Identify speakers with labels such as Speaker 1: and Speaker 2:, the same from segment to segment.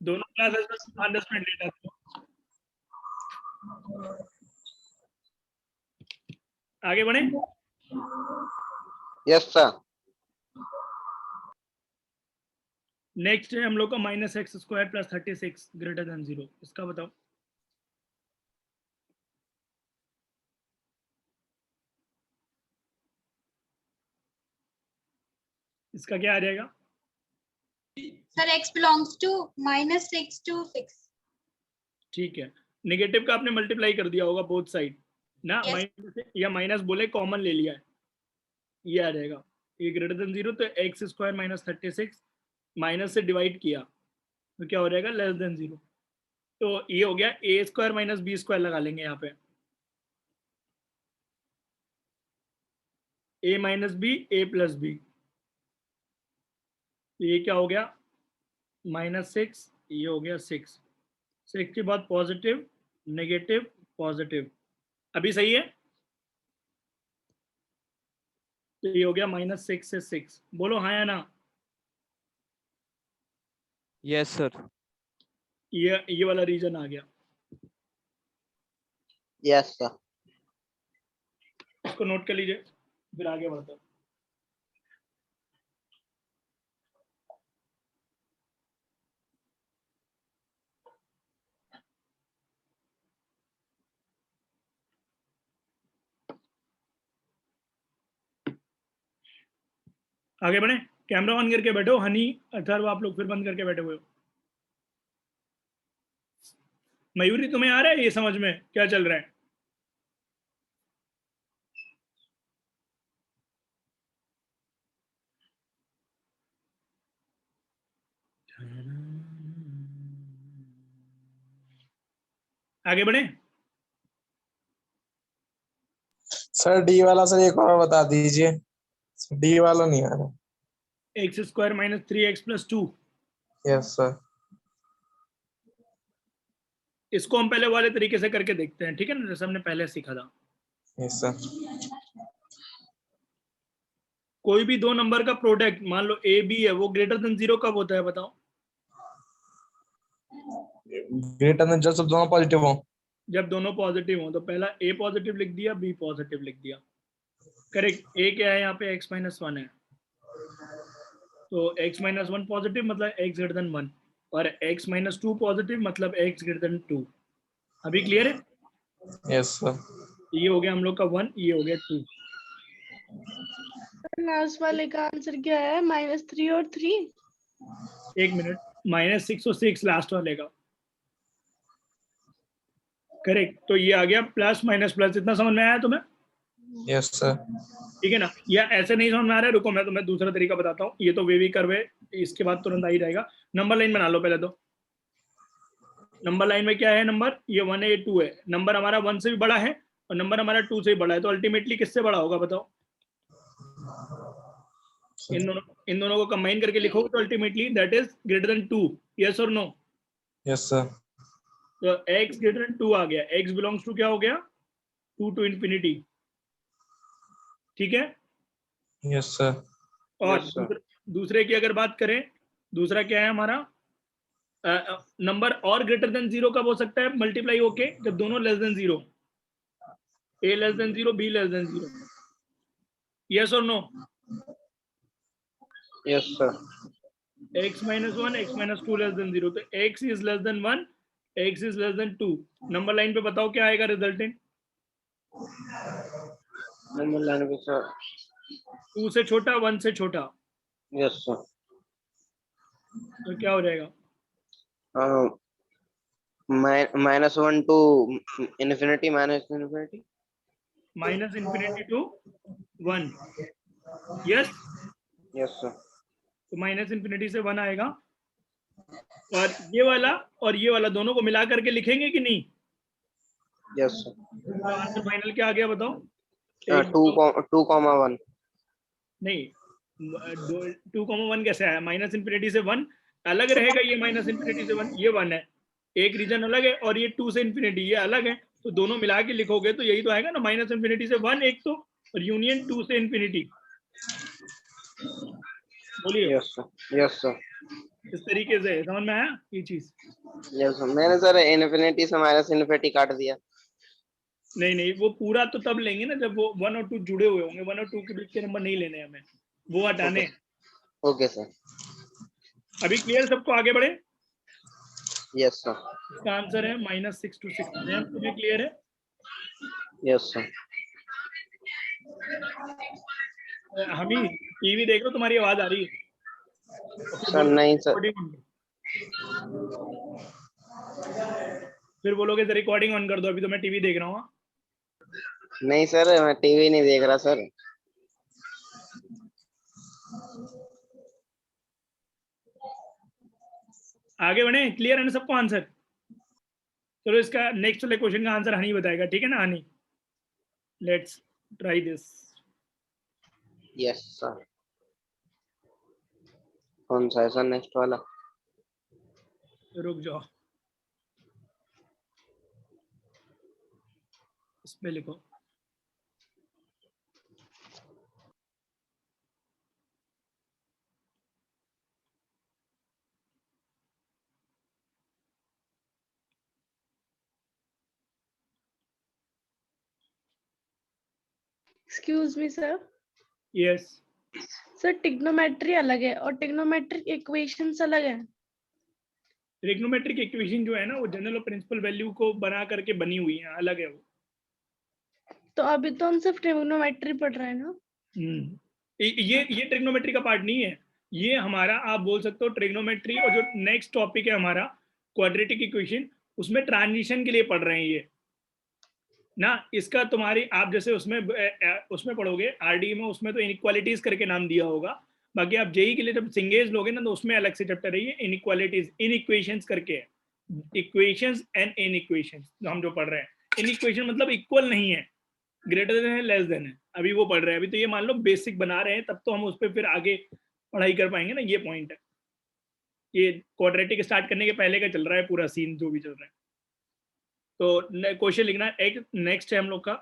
Speaker 1: दोनों क्लासेस में 10 minute late आते हो। आगे बढ़े।
Speaker 2: Yes sir.
Speaker 1: नेक्स्ट है हम लोग का -x² + 36 ग्रेटर देन 0। इसका बताओ। इसका क्या आ जाएगा
Speaker 3: sir? x belongs to -6 to 6।
Speaker 1: ठीक है, नेगेटिव का आपने मल्टीप्लाई कर दिया होगा बोथ साइड ना।
Speaker 3: Yes.
Speaker 1: माइनस या माइनस बोले कॉमन ले लिया है, ये आ जाएगा। ये ग्रेटर देन 0 तो x² - 36 माइनस से डिवाइड किया तो क्या हो जाएगा लेस देन 0। तो ये हो गया a² - b² लगा लेंगे यहाँ पे। a - b a + b, ये क्या हो गया -6, ये हो गया 6। 6 के बाद पॉजिटिव नेगेटिव पॉजिटिव, अभी सही है। तो ये हो गया -6 से 6। बोलो हाँ या ना।
Speaker 4: Yes sir.
Speaker 1: ये वाला रीजन आ गया।
Speaker 2: Yes sir.
Speaker 1: इसको नोट कर लीजिए, फिर आगे बढ़ते हैं। आगे बढ़े। कैमरा ऑन करके बैठो हनी, अथर्व आप लोग फिर बंद करके बैठे हुए हो। मयूरी तुम्हें आ रहा है ये समझ में क्या चल रहा है? आगे बढ़े।
Speaker 5: सर डी वाला सर एक और बता दीजिए, डी वाला नहीं आ रहा।
Speaker 1: x² - 3x + 2।
Speaker 5: Yes sir.
Speaker 1: इसको हम पहले वाले तरीके से करके देखते हैं, ठीक है ना, जैसे हमने पहले सीखा था।
Speaker 5: Yes sir.
Speaker 1: कोई भी दो नंबर का प्रोडक्ट मान लो a b है, वो ग्रेटर देन 0 कब होता है बताओ।
Speaker 5: ग्रेटर देन जब दोनों पॉजिटिव हो।
Speaker 1: जब दोनों पॉजिटिव हो। तो पहला a पॉजिटिव लिख दिया, b पॉजिटिव लिख दिया। करेक्ट। a क्या है यहाँ पे x - 1 है, तो x - 1 पॉजिटिव मतलब x ग्रेटर देन 1, और x - 2 पॉजिटिव मतलब x ग्रेटर देन 2। अभी क्लियर है?
Speaker 5: Yes sir.
Speaker 1: ये हो गया हम लोग का 1, ये हो गया 2।
Speaker 6: लास्ट वाले का आंसर क्या है? -3 और 3।
Speaker 1: एक मिनट, -6 और 6 लास्ट वाले का। करेक्ट। तो ये आ गया प्लस माइनस प्लस। इतना समझ में आया तुम्हें?
Speaker 5: Yes sir.
Speaker 1: ठीक है ना। या ऐसे नहीं समझ में आ रहा है, रुको मैं तुम्हें दूसरा तरीका बताता हूँ। ये तो वे भी करवे, इसके बाद तुरंत आ ही जाएगा। नंबर लाइन बना लो पहले तो। नंबर लाइन में क्या है नंबर, ये 1 है ये 2 है। नंबर हमारा 1 से भी बड़ा है और नंबर हमारा 2 से भी बड़ा है, तो अल्टीमेटली किससे बड़ा होगा बताओ। इन दोनों को कंबाइन करके लिखोगे तो ultimately that is greater then 2। Yes और नो?
Speaker 5: Yes sir.
Speaker 1: तो x ग्रेटर देन 2 आ गया। x बिलोंग्स टू क्या हो गया 2 to infinity। ठीक है।
Speaker 5: Yes sir.
Speaker 1: और दूसरे की अगर बात करें, दूसरा क्या है हमारा नंबर और ग्रेटर देन 0 कब हो सकता है मल्टीप्लाई होके, जब दोनों less than 0। a less than 0 b less than 0। Yes और no?
Speaker 2: Yes sir.
Speaker 1: x - 1 x - 2 less than 0। तो x is less than 1 x is less than 2। Number line पे बताओ क्या आएगा रिजल्टेंट।
Speaker 2: नंबर लाइन पे सर
Speaker 1: 2 से छोटा 1 से छोटा,
Speaker 2: यस सर।
Speaker 1: तो क्या हो जाएगा
Speaker 2: -1 to infinity -infinity।
Speaker 1: -infinity to 1। Yes.
Speaker 2: Yes sir.
Speaker 1: तो -infinity से 1 आएगा। और ये वाला दोनों को मिला करके लिखेंगे कि नहीं?
Speaker 2: Yes sir.
Speaker 1: तो आंसर फाइनल क्या आ गया बताओ।
Speaker 2: 2,1
Speaker 1: नहीं, 2,1 कैसे आया? -infinity से 1 अलग रहेगा, ये -infinity से 1 ये 1 है, एक रीजन अलग है, और ये 2 से इन्फिनिटी ये अलग है। तो दोनों मिला के लिखोगे तो यही तो आएगा ना, -infinity से 1 एक तो, और यूनियन 2 से इन्फिनिटी। बोलिए।
Speaker 2: Yes sir. Yes sir.
Speaker 1: इस तरीके से समझ में आया ये चीज?
Speaker 2: यस सर, मैंने सर इन्फिनिटी से माइनस इन्फिनिटी काट दिया।
Speaker 1: नहीं नहीं, वो पूरा तो तब लेंगे ना जब वो 1 और 2 जुड़े हुए होंगे। 1 और 2 के बीच के नंबर नहीं लेने हमें, वो हटाने हैं।
Speaker 2: Okay sir.
Speaker 1: अभी क्लियर सबको, आगे बढ़े।
Speaker 2: Yes sir.
Speaker 1: इसका आंसर है -6 to 6। तुम्हें क्लियर है?
Speaker 2: Yes sir.
Speaker 1: हमी टीवी देख रहे हो, तुम्हारी आवाज आ रही है? और फिर
Speaker 2: सर
Speaker 1: बोलोगे
Speaker 2: नहीं सर,
Speaker 1: रिकॉर्डिंग ऑन कर, फिर बोलोगे रिकॉर्डिंग ऑन कर दो, अभी तो मैं टीवी देख रहा हूँ।
Speaker 2: नहीं सर, मैं टीवी नहीं देख रहा सर।
Speaker 1: आगे बढ़े, क्लियर है ना सबको आंसर? चलो इसका नेक्स्ट वाले क्वेश्चन का आंसर हनी बताएगा, ठीक है ना Honey? Let's try this.
Speaker 2: Yes sir. कौन सा है सर नेक्स्ट वाला?
Speaker 1: रुक जाओ, इस पे लिखो।
Speaker 6: Excuse me sir.
Speaker 1: Yes,
Speaker 6: sir trigonometry अलग है और ट्रिग्नोमेट्रिक इक्वेशंस अलग है।
Speaker 1: ट्रिग्नोमेट्रिक इक्वेशन जो है ना, वो जनरल और प्रिंसिपल वैल्यू को बना करके बनी हुई है, अलग है वो।
Speaker 6: तो अभी तो हम सिर्फ ट्रिग्नोमेट्री पढ़ रहे हैं ना।
Speaker 1: ये ट्रिग्नोमेट्री का पार्ट नहीं है। ये हमारा, आप बोल सकते हो ट्रिग्नोमेट्री, और जो नेक्स्ट टॉपिक है हमारा क्वाड्रेटिक इक्वेशन, उसमें ट्रांजिशन के लिए पढ़ रहे हैं ये ना। इसका तुम्हारी, आप जैसे उसमें पढ़ोगे आरडी में, उसमें तो इनइक्वालिटीज करके नाम दिया होगा। बाकी आप जेई के लिए जब सिंगेज लोगे ना, तो उसमें अलग से चैप्टर है ये इनइक्वालिटीज, इन इक्वेशंस करके, इक्वेशंस एंड इन इक्वेशंस हम जो पढ़ रहे हैं। इन इक्वेशन मतलब इक्वल नहीं है, ग्रेटर देन है, लेस देन है, अभी वो पढ़ रहे हैं। अभी तो ये मान लो बेसिक बना रहे हैं, तब तो हम उस पर फिर आगे पढ़ाई कर पाएंगे ना, ये पॉइंट है। ये क्वाड्रेटिक स्टार्ट करने के पहले का चल रहा है पूरा सीन, जो भी चल रहा है। तो क्वेश्चन लिखना है एक, नेक्स्ट है हम लोग का।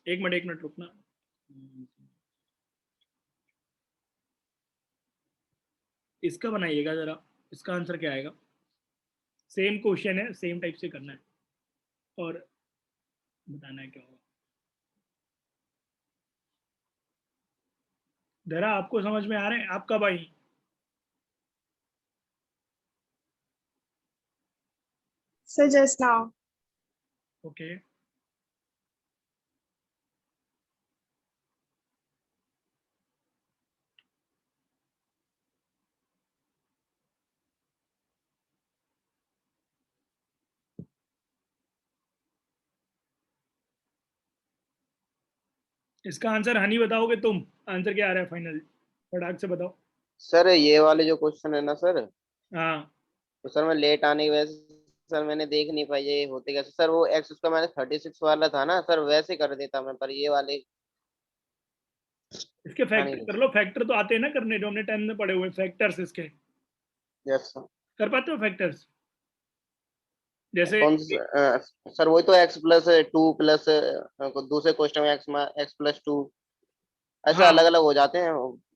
Speaker 1: एक मिनट रुकना। इसका बनाइएगा जरा, इसका आंसर क्या आएगा? सेम क्वेश्चन है, सेम टाइप से करना है और बताना है क्या होगा। जरा आपको समझ में आ रहे हैं? आप कब आई?
Speaker 6: Sir just now.
Speaker 1: ओके, इसका आंसर हनी बताओगे तुम? आंसर क्या आ रहा है फाइनल, फटाक से बताओ।
Speaker 2: सर ये वाले जो क्वेश्चन है ना सर,
Speaker 1: हाँ,
Speaker 2: तो सर मैं लेट आने की वजह से सर मैंने देख नहीं पाई ये होते कैसे। सर वो एक्स उसका मैंने 36 वाला था ना सर, वैसे कर देता मैं, पर ये वाले
Speaker 1: इसके
Speaker 2: था नहीं।
Speaker 1: फैक्टर कर लो। फैक्टर तो आते हैं ना करने, जो हमने 10 में पढ़े हुए फैक्टर्स इसके।
Speaker 2: Yes sir.
Speaker 1: कर पाते हो फैक्टर्स? जैसे
Speaker 2: कौन सर वही तो एक्स प्लस 2 प्लस दूसरे क्वेश्चन में एक्स प्लस 2 ऐसे
Speaker 1: हाँ,
Speaker 2: अलग अलग हो जाते हैं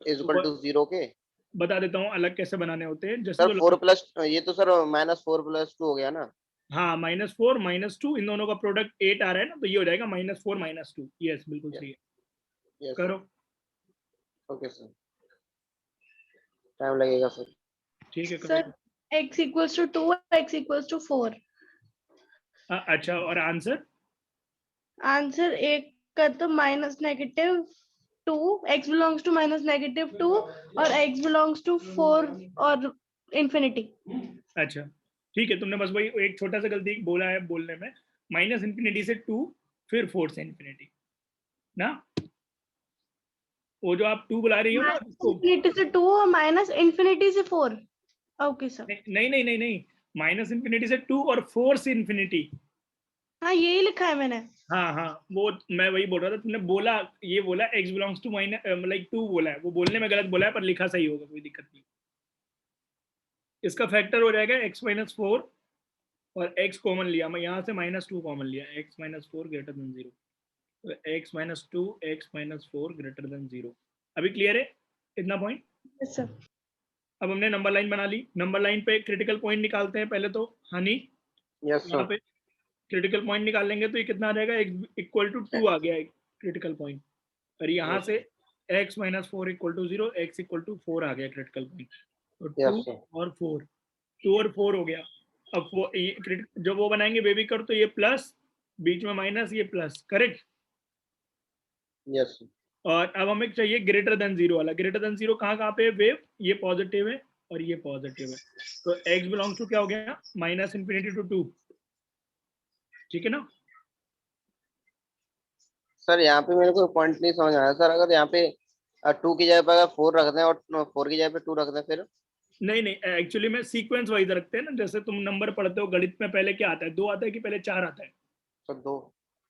Speaker 2: इज इक्वल
Speaker 1: वो
Speaker 2: टू 0 के।
Speaker 1: बता देता हूँ अलग कैसे बनाने होते हैं। जैसे
Speaker 2: सर
Speaker 1: जो
Speaker 2: 4 प्लस, ये तो सर -4 + 2 हो गया ना।
Speaker 1: हाँ, -4 -2, इन दोनों का प्रोडक्ट 8 आ रहा है ना, तो ये हो जाएगा -4 -2। यस, बिल्कुल सही है।
Speaker 2: Yes sir.
Speaker 1: करो।
Speaker 2: ओके सर, टाइम लगेगा सर।
Speaker 1: ठीक है, करो।
Speaker 6: Sir x equals to 2, x equals to 4।
Speaker 1: अच्छा, और आंसर?
Speaker 6: आंसर एक का तो -2, x belongs to -2 और x belongs to 4 और infinity।
Speaker 1: अच्छा, ठीक है, तुमने बस वही एक छोटा सा गलती बोला है बोलने में। -∞ से 2, फिर 4 से इन्फिनिटी ना। वो जो आप 2 बुला रही हो ना इसको,
Speaker 6: infinity से 2 और -infinity से 4। Okay sir.
Speaker 1: नहीं नहीं नहीं नहीं, -∞ से 2 और 4 से इन्फिनिटी।
Speaker 6: हाँ यही लिखा है मैंने।
Speaker 1: हाँ हाँ, वो मैं वही बोल रहा था। तुमने बोला, ये बोला x बिलोंग्स टू लाइक 2 बोला है, वो बोलने में गलत बोला है, पर लिखा सही होगा, कोई दिक्कत नहीं। इसका फैक्टर हो जाएगा x - 4, और x कॉमन लिया मैं यहाँ से, -2 कॉमन लिया, x - 4 > 0। तो x माइनस 2 x माइनस 4 ग्रेटर देन 0। अभी क्लियर है इतना पॉइंट?
Speaker 6: Yes, sir.
Speaker 1: अब हमने नंबर लाइन बना ली। नंबर लाइन पे क्रिटिकल पॉइंट निकालते हैं पहले तो हनी।
Speaker 2: यस
Speaker 1: यहाँ
Speaker 2: सर।
Speaker 1: पे क्रिटिकल पॉइंट निकाल लेंगे तो ये कितना आ जाएगा, इक्वल टू 2 आ गया है क्रिटिकल पॉइंट। और यहाँ से x माइनस 4 equal to 0, x equal to 4 आ गया क्रिटिकल पॉइंट। तो 2
Speaker 2: यस सर।
Speaker 1: और 4, 2 और 4 हो गया। अब वो जो वो बनाएंगे बेबी कर, तो ये प्लस, बीच में माइनस, ये प्लस, करेक्ट।
Speaker 2: Yes sir.
Speaker 1: और अब हमें चाहिए ग्रेटर देन 0 वाला। ग्रेटर देन 0 कहाँ पे है वेव? ये पॉजिटिव है और ये पॉजिटिव है। तो x बिलोंग्स टू क्या हो गया, माइनस इन्फिनिटी टू 2, ठीक है ना?
Speaker 2: सर यहाँ पे मेरे को पॉइंट नहीं समझ आया सर, अगर यहाँ पे 2 की जगह पे अगर 4 रख दें और 4 की जगह पे 2 रख दें फिर?
Speaker 1: नहीं नहीं, एक्चुअली में सीक्वेंस वाइज रखते हैं ना। जैसे तुम नंबर पढ़ते हो गणित में, पहले क्या आता है, 2 आता है कि पहले 4 आता है?
Speaker 2: सर 2।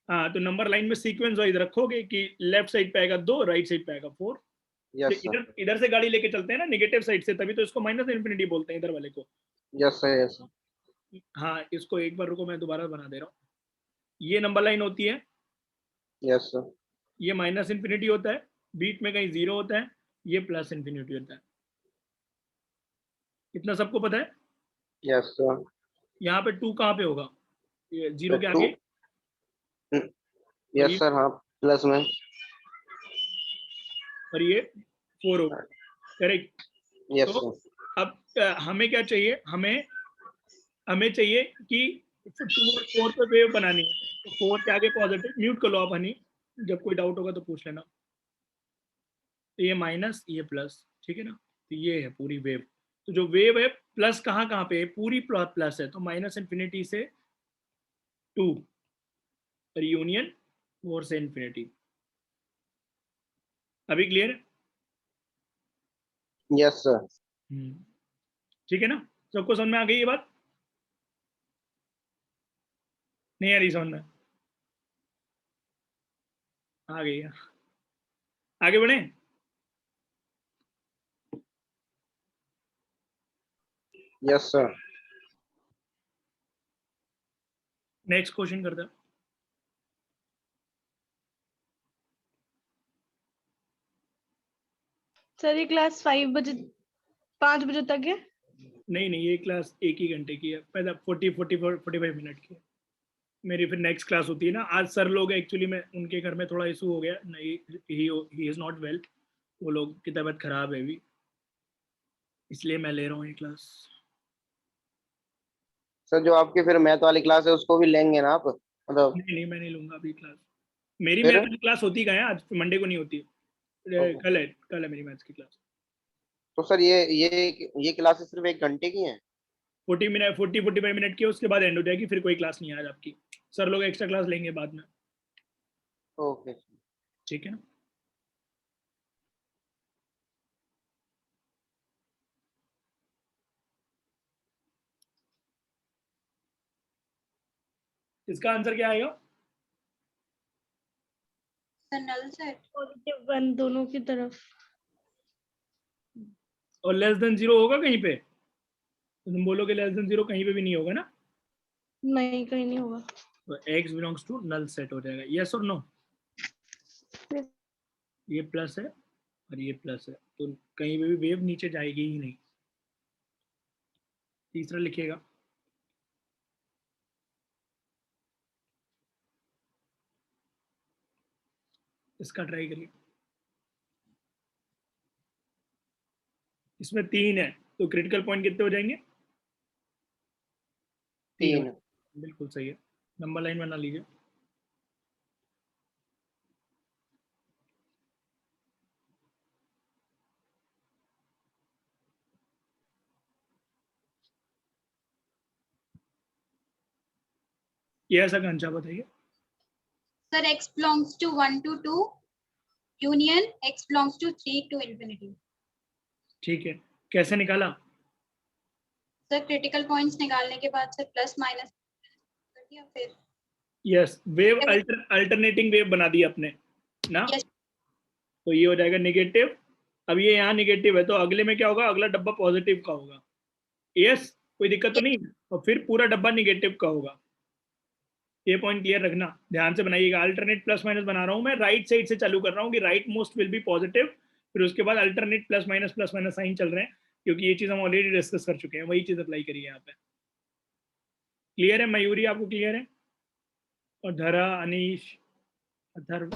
Speaker 1: हाँ, तो नंबर लाइन में सीक्वेंस वाइज रखोगे कि लेफ्ट साइड पे आएगा 2, राइट साइड पे आएगा 4।
Speaker 2: Yes sir.
Speaker 1: इधर इधर से गाड़ी लेके चलते हैं ना नेगेटिव साइड से, तभी तो इसको माइनस इन्फिनिटी बोलते हैं इधर वाले को।
Speaker 2: Yes sir. Yes sir.
Speaker 1: हाँ, इसको एक बार रुको, मैं दोबारा बना दे रहा हूँ। ये नंबर लाइन होती है,
Speaker 2: यस सर।
Speaker 1: ये माइनस इन्फिनिटी होता है, बीच में कहीं 0 होता है, ये प्लस इन्फिनिटी होता है। इतना सबको पता है?
Speaker 2: Yes sir.
Speaker 1: यहाँ पे 2 कहाँ पे होगा? ये 0 के आगे।
Speaker 2: Yes sir. हाँ, प्लस में।
Speaker 1: और ये 4 होगा, करेक्ट।
Speaker 2: यस
Speaker 1: तो
Speaker 2: सर।
Speaker 1: अब हमें क्या चाहिए, हमें चाहिए कि 2 और 4 पे वेव बनानी है। तो 4 के आगे पॉजिटिव, म्यूट कर लो आप हनी, जब कोई डाउट होगा तो पूछ लेना। तो ये माइनस, ये प्लस, ठीक है ना? तो ये है पूरी वेव। तो जो वेव है प्लस कहाँ पे है, पूरी प्लस है, तो माइनस इन्फिनिटी से 2 और यूनियन 4 से इन्फिनिटी। अभी क्लियर है?
Speaker 2: Yes sir.
Speaker 1: ठीक है ना? सबको समझ में आ गई ये बात? नहीं आ रही समझ में? आ गई है। आगे बढ़े।
Speaker 2: Yes sir.
Speaker 1: नेक्स्ट क्वेश्चन करते हैं।
Speaker 6: सर ये क्लास 5 बजे तक है?
Speaker 1: नहीं नहीं, ये क्लास एक ही घंटे की है, पहले 45 मिनट की है। मेरी फिर नेक्स्ट क्लास होती है ना। आज सर लोग एक्चुअली में उनके घर में थोड़ा इशू हो गया, नहीं ही इज नॉट वेल, वो लोग की तबीयत खराब है अभी, इसलिए मैं ले रहा हूँ ये क्लास।
Speaker 2: सर जो आपकी फिर मैथ वाली क्लास है उसको भी लेंगे ना आप, मतलब?
Speaker 1: नहीं नहीं, मैं नहीं लूंगा अभी क्लास। मेरी
Speaker 2: फिर?
Speaker 1: मैथ की क्लास होती कहाँ है, आज मंडे को नहीं होती है, कल है मेरी मैथ्स की क्लास।
Speaker 2: तो सर ये क्लासेस सिर्फ 1 घंटे की हैं?
Speaker 1: 45 मिनट की है, उसके बाद एंड हो जाएगी, फिर कोई क्लास नहीं है आज आपकी। सर लोग एक्स्ट्रा क्लास लेंगे बाद में,
Speaker 2: ओके।
Speaker 1: ठीक है ना? इसका आंसर क्या आएगा?
Speaker 3: Sir null set.
Speaker 6: पॉजिटिव 1 दोनों की तरफ।
Speaker 1: और लेस देन 0 होगा कहीं पे? तो तुम बोलोगे लेस देन 0 कहीं पे भी नहीं होगा ना?
Speaker 6: नहीं, कहीं नहीं होगा।
Speaker 1: तो x belongs to null set हो जाएगा, यस और नो? ये प्लस है और ये प्लस है, तो कहीं पे भी वेव नीचे जाएगी ही नहीं। तीसरा लिखिएगा। इसका ट्राई करिए। इसमें 3 है, तो क्रिटिकल पॉइंट कितने हो जाएंगे? 3।
Speaker 2: 3।
Speaker 1: बिल्कुल सही है। नंबर लाइन बना लीजिए। ये ऐसा कंचा बताइए।
Speaker 3: Sir x belongs to 1 to 2 union x belongs to 3 to infinity।
Speaker 1: ठीक है, कैसे निकाला?
Speaker 3: सर क्रिटिकल पॉइंट्स निकालने के बाद सर प्लस माइनस कर दिया फिर।
Speaker 1: यस, वेव अल्टरनेटिंग वेव बना दी अपने ना।
Speaker 3: Yes.
Speaker 1: तो ये हो जाएगा नेगेटिव। अब ये यहाँ नेगेटिव है, तो अगले में क्या होगा, अगला डब्बा पॉजिटिव का होगा। यस, कोई दिक्कत तो नहीं? और फिर पूरा डब्बा नेगेटिव का होगा, ये पॉइंट क्लियर रखना, ध्यान से बनाइएगा। अल्टरनेट प्लस माइनस बना रहा हूँ मैं, राइट साइड से चालू कर रहा हूँ कि right most will be positive, फिर उसके बाद अल्टरनेट प्लस माइनस साइन चल रहे हैं, क्योंकि ये चीज हम ऑलरेडी डिस्कस कर चुके हैं, वही चीज अप्लाई करिए यहाँ पे। क्लियर है मयूरी, आपको क्लियर है? और धरा, अनीश, अथर्व,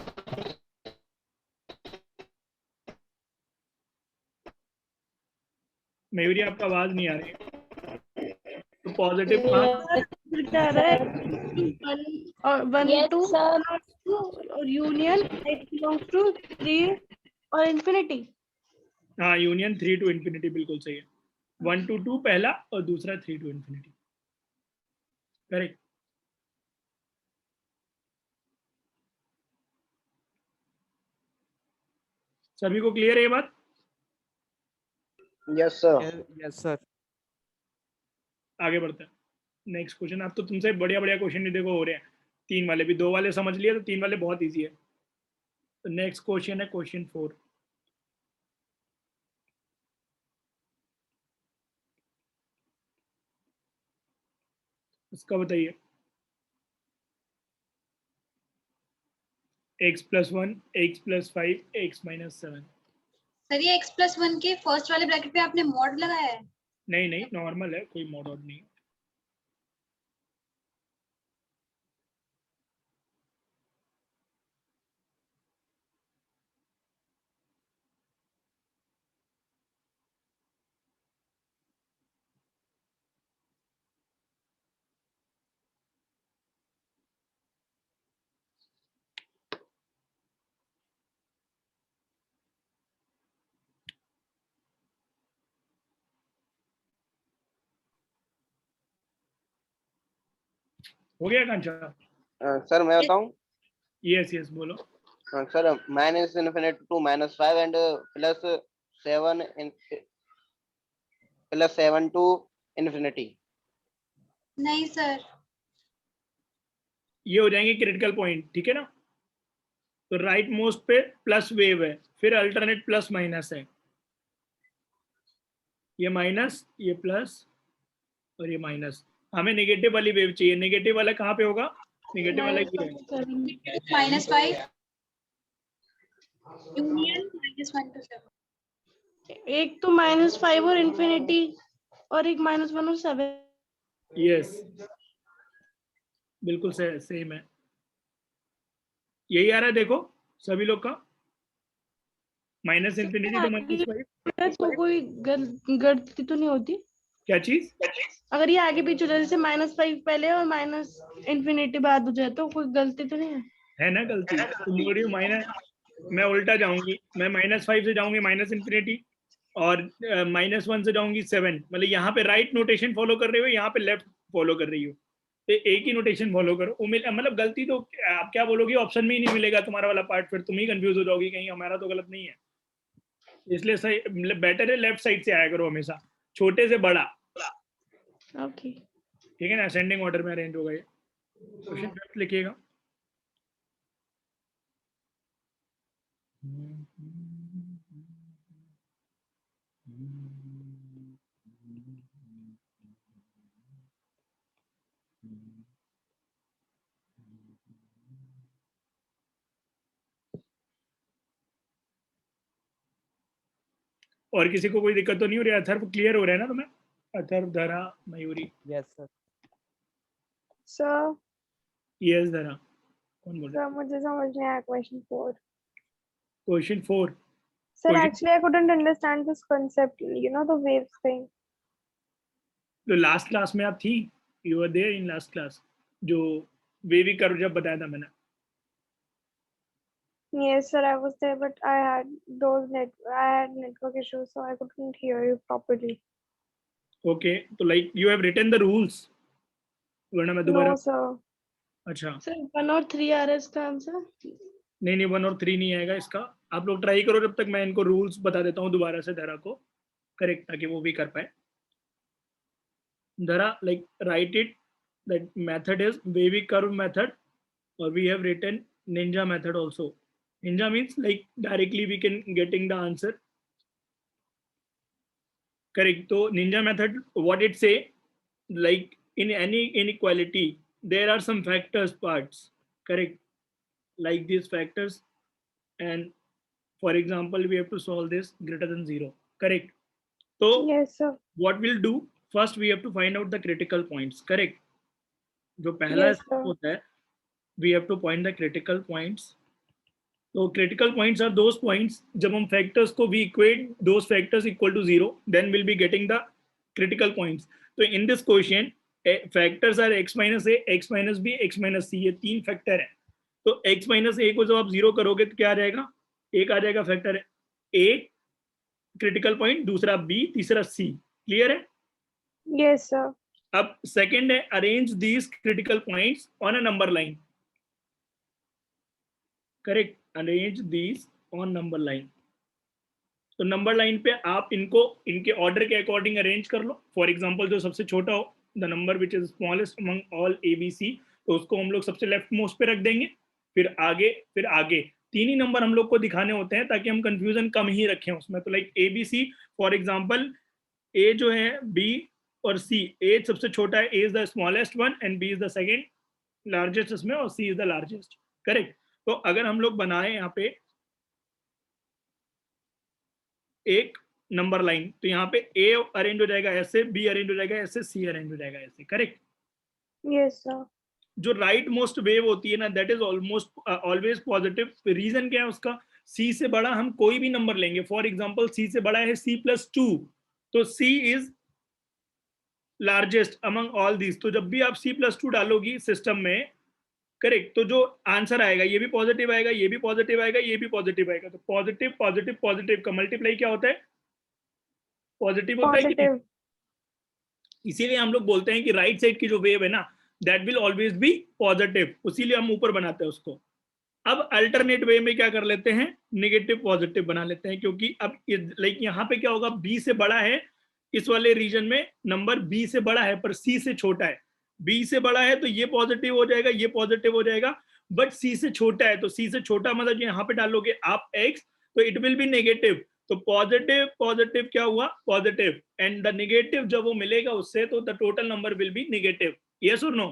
Speaker 1: मयूरी आपका आवाज नहीं आ रही है। तो पॉजिटिव
Speaker 6: क्या रहा है 1 2 और यूनियन x belongs to 3 और इंफिनिटी।
Speaker 1: हाँ, यूनियन 3 to infinity बिल्कुल सही है। 1 to 2 पहला और दूसरा 3 to infinity, करेक्ट। सभी को क्लियर है ये बात?
Speaker 2: Yes sir.
Speaker 4: Yes, sir.
Speaker 1: आगे बढ़ते हैं। Next question. आप तो तुमसे बढ़िया बढ़िया क्वेश्चन नहीं देखो हो रहे हैं, 3 वाले भी, 2 वाले समझ लिए तो 3 वाले बहुत इजी है। तो नेक्स्ट क्वेश्चन है क्वेश्चन 4। इसका बताइए। x + 1 x + 5 x - 7।
Speaker 3: सर ये x+1 के फर्स्ट वाले ब्रैकेट पे आपने मॉड लगाया है?
Speaker 1: नहीं नहीं, नॉर्मल है, कोई मॉड ऑड नहीं। हो गया कांचा?
Speaker 2: सर मैं बताऊं?
Speaker 1: यस यस, बोलो।
Speaker 2: Sir -∞ to -5 and +7 to infinity।
Speaker 3: नहीं सर।
Speaker 1: ये हो जाएंगे क्रिटिकल पॉइंट, ठीक है ना? तो राइट मोस्ट पे प्लस वेव है, फिर अल्टरनेट प्लस माइनस है, ये माइनस, ये प्लस और ये माइनस। हमें नेगेटिव वाली वेव चाहिए। नेगेटिव वाला कहाँ पे होगा? नेगेटिव वाला ये है,
Speaker 3: -5 यूनियन -1 to 7।
Speaker 6: एक तो -5 और इंफिनिटी और एक -1 और 7।
Speaker 1: यस बिल्कुल सेम है। यही आ रहा है देखो सभी लोग का, -∞ to -5।
Speaker 6: तो कोई गलती तो नहीं होती?
Speaker 1: क्या चीज?
Speaker 6: अगर ये आगे पीछे हो जाए, जैसे -5 पहले और -∞ बाद हो जाए, तो कोई गलती तो नहीं है?
Speaker 1: है ना गलती। तुम बोल रही हो माइनस, मैं उल्टा जाऊंगी, मैं -5 से जाऊंगी -∞ और -1 से जाऊंगी 7। मतलब यहाँ पे राइट नोटेशन फॉलो कर रही हो, यहाँ पे लेफ्ट फॉलो कर रही हो, तो एक ही नोटेशन फॉलो करो। मतलब गलती तो आप क्या बोलोगी, ऑप्शन में ही नहीं मिलेगा तुम्हारा वाला पार्ट, फिर तुम ही कंफ्यूज हो जाओगी कहीं हमारा तो गलत नहीं है। इसलिए सही बेटर है लेफ्ट साइड से आया करो हमेशा, छोटे से बड़ा।
Speaker 6: ओके
Speaker 1: ठीक है ना, असेंडिंग ऑर्डर में अरेंज होगा ये। क्वेश्चन 5 लिखिएगा। और किसी को कोई दिक्कत तो नहीं हो रही? अथर्व क्लियर हो रहा है ना तुम्हें? अथर्व, धरा, Mayuri.
Speaker 4: Yes, sir.
Speaker 7: Sir
Speaker 1: yes धरा, कौन बोल रहा है?
Speaker 7: सर मुझे समझ नहीं आया question 4।
Speaker 1: Question 4।
Speaker 7: Sir
Speaker 1: Question-
Speaker 7: actually I couldn't understand this concept, you know the waves thing.
Speaker 1: तो लास्ट क्लास में आप थी, you were there in last class, जो वेवी कर्व जब बताया था मैंने।
Speaker 7: Yes sir, I was there, but I had network issues, so I couldn't hear you properly.
Speaker 1: Okay, तो like you have written the rules, वरना मैं दोबारा।
Speaker 7: No sir।
Speaker 1: अच्छा,
Speaker 6: सर 1 और 3 आ रहा है इसका आंसर?
Speaker 1: नहीं नहीं, 1 और 3 नहीं आएगा इसका। आप लोग ट्राई करो, जब तक मैं इनको रूल्स बता देता हूँ दोबारा से धरा को, करेक्ट, ताकि वो भी कर पाए। धरा, like write it, that method is wavy curve method, or we have written ninja method also. Ninja means like directly we can getting the answer, correct? So ninja method, what it say, like in any inequality there are some factors parts, correct, like these factors, and for example we have to solve this greater than 0, correct. So
Speaker 7: Yes, sir.
Speaker 1: what we'll do, first we have to find out the critical points, correct. जो पहला
Speaker 7: Yes,
Speaker 1: step
Speaker 7: sir.
Speaker 1: होता है, we have to point the critical points. So critical points are those points जब हम factors को we equate those factors equal to 0, then we'll be getting the critical points. So in this question factors are x minus a, x minus b, x minus c, ये तीन factor है. तो x minus a को जब आप 0 करोगे तो क्या आ जाएगा, एक आ जाएगा फैक्टर a क्रिटिकल पॉइंट, दूसरा b, तीसरा c. क्लियर है?
Speaker 7: Yes, sir.
Speaker 1: अब सेकंड है arrange these critical points on a number line, correct, arrange these on number line. तो नंबर लाइन पे आप इनको इनके ऑर्डर के अकॉर्डिंग अरेंज कर लो. फॉर एग्जांपल जो सबसे छोटा हो, the number which is smallest among all ABC, तो उसको हम लोग सबसे लेफ्ट मोस्ट पे रख देंगे, फिर आगे तीन ही नंबर हम लोग को दिखाने होते हैं ताकि हम कंफ्यूजन कम ही रखें उसमें. तो like ABC for example A जो है, B और C, A सबसे छोटा है, A is the smallest one and B is the second largest इसमें और C is the largest, correct. तो अगर हम लोग बनाए यहाँ पे एक नंबर लाइन, तो यहाँ पे A अरेंज हो जाएगा ऐसे, B अरेंज हो जाएगा ऐसे, C अरेंज हो जाएगा ऐसे, करेक्ट.
Speaker 7: Yes, sir.
Speaker 1: जो राइट मोस्ट वेव होती है ना, that is almost always positive. Reason क्या है उसका, C से बड़ा हम कोई भी नंबर लेंगे, फॉर एग्जांपल C से बड़ा है C+2, तो C is largest among all these. तो जब भी आप C+2 डालोगी सिस्टम में, करेक्ट, तो जो आंसर आएगा ये भी पॉजिटिव आएगा, ये भी पॉजिटिव आएगा, ये भी पॉजिटिव आएगा. तो पॉजिटिव पॉजिटिव पॉजिटिव का मल्टीप्लाई क्या होता है, पॉजिटिव होता है कि नहीं?
Speaker 7: Positive.
Speaker 1: इसीलिए हम लोग बोलते हैं कि राइट साइड की जो वेव है ना, that will always be positive, इसीलिए हम ऊपर बनाते हैं उसको. अब अल्टरनेट वे में क्या कर लेते हैं, नेगेटिव पॉजिटिव बना लेते हैं, क्योंकि अब लाइक यहाँ पे क्या होगा, B से बड़ा है, इस वाले रीजन में नंबर B से बड़ा है पर C से छोटा है. B से बड़ा है तो ये पॉजिटिव हो जाएगा, ये पॉजिटिव हो जाएगा, बट C से छोटा है, तो C से छोटा मतलब यहाँ पे डालोगे आप X, तो इट विल बी नेगेटिव. तो पॉजिटिव पॉजिटिव क्या हुआ, पॉजिटिव, एंड द नेगेटिव जब वो मिलेगा उससे, तो the total number will be negative. Yes और नो?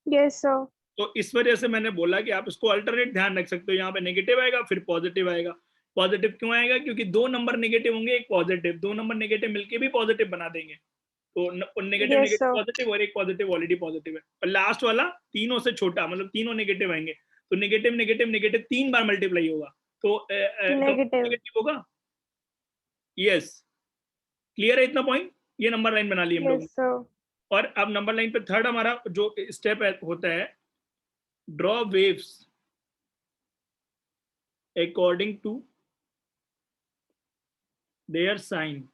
Speaker 7: Yes, sir.
Speaker 1: तो इस वजह से मैंने बोला कि आप इसको अल्टरनेट ध्यान रख सकते हो, यहाँ पे नेगेटिव आएगा फिर पॉजिटिव आएगा. पॉजिटिव क्यों आएगा, क्योंकि दो नंबर नेगेटिव होंगे, एक पॉजिटिव, दो नंबर नेगेटिव मिलके भी पॉजिटिव बना देंगे. तो negative
Speaker 7: Yes,
Speaker 1: negative
Speaker 7: sir.
Speaker 1: Positive और एक पॉजिटिव ऑलरेडी पॉजिटिव है, और लास्ट वाला तीनों से छोटा, मतलब तीनों नेगेटिव आएंगे, तो नेगेटिव नेगेटिव नेगेटिव 3 बार मल्टीप्लाई होगा, तो
Speaker 7: Negative.
Speaker 1: नेगेटिव होगा. यस, क्लियर है इतना पॉइंट? ये नंबर लाइन बना ली हम लोग.
Speaker 7: Yes, sir.
Speaker 1: और अब नंबर लाइन पे थर्ड हमारा जो स्टेप होता है, draw waves according to their sign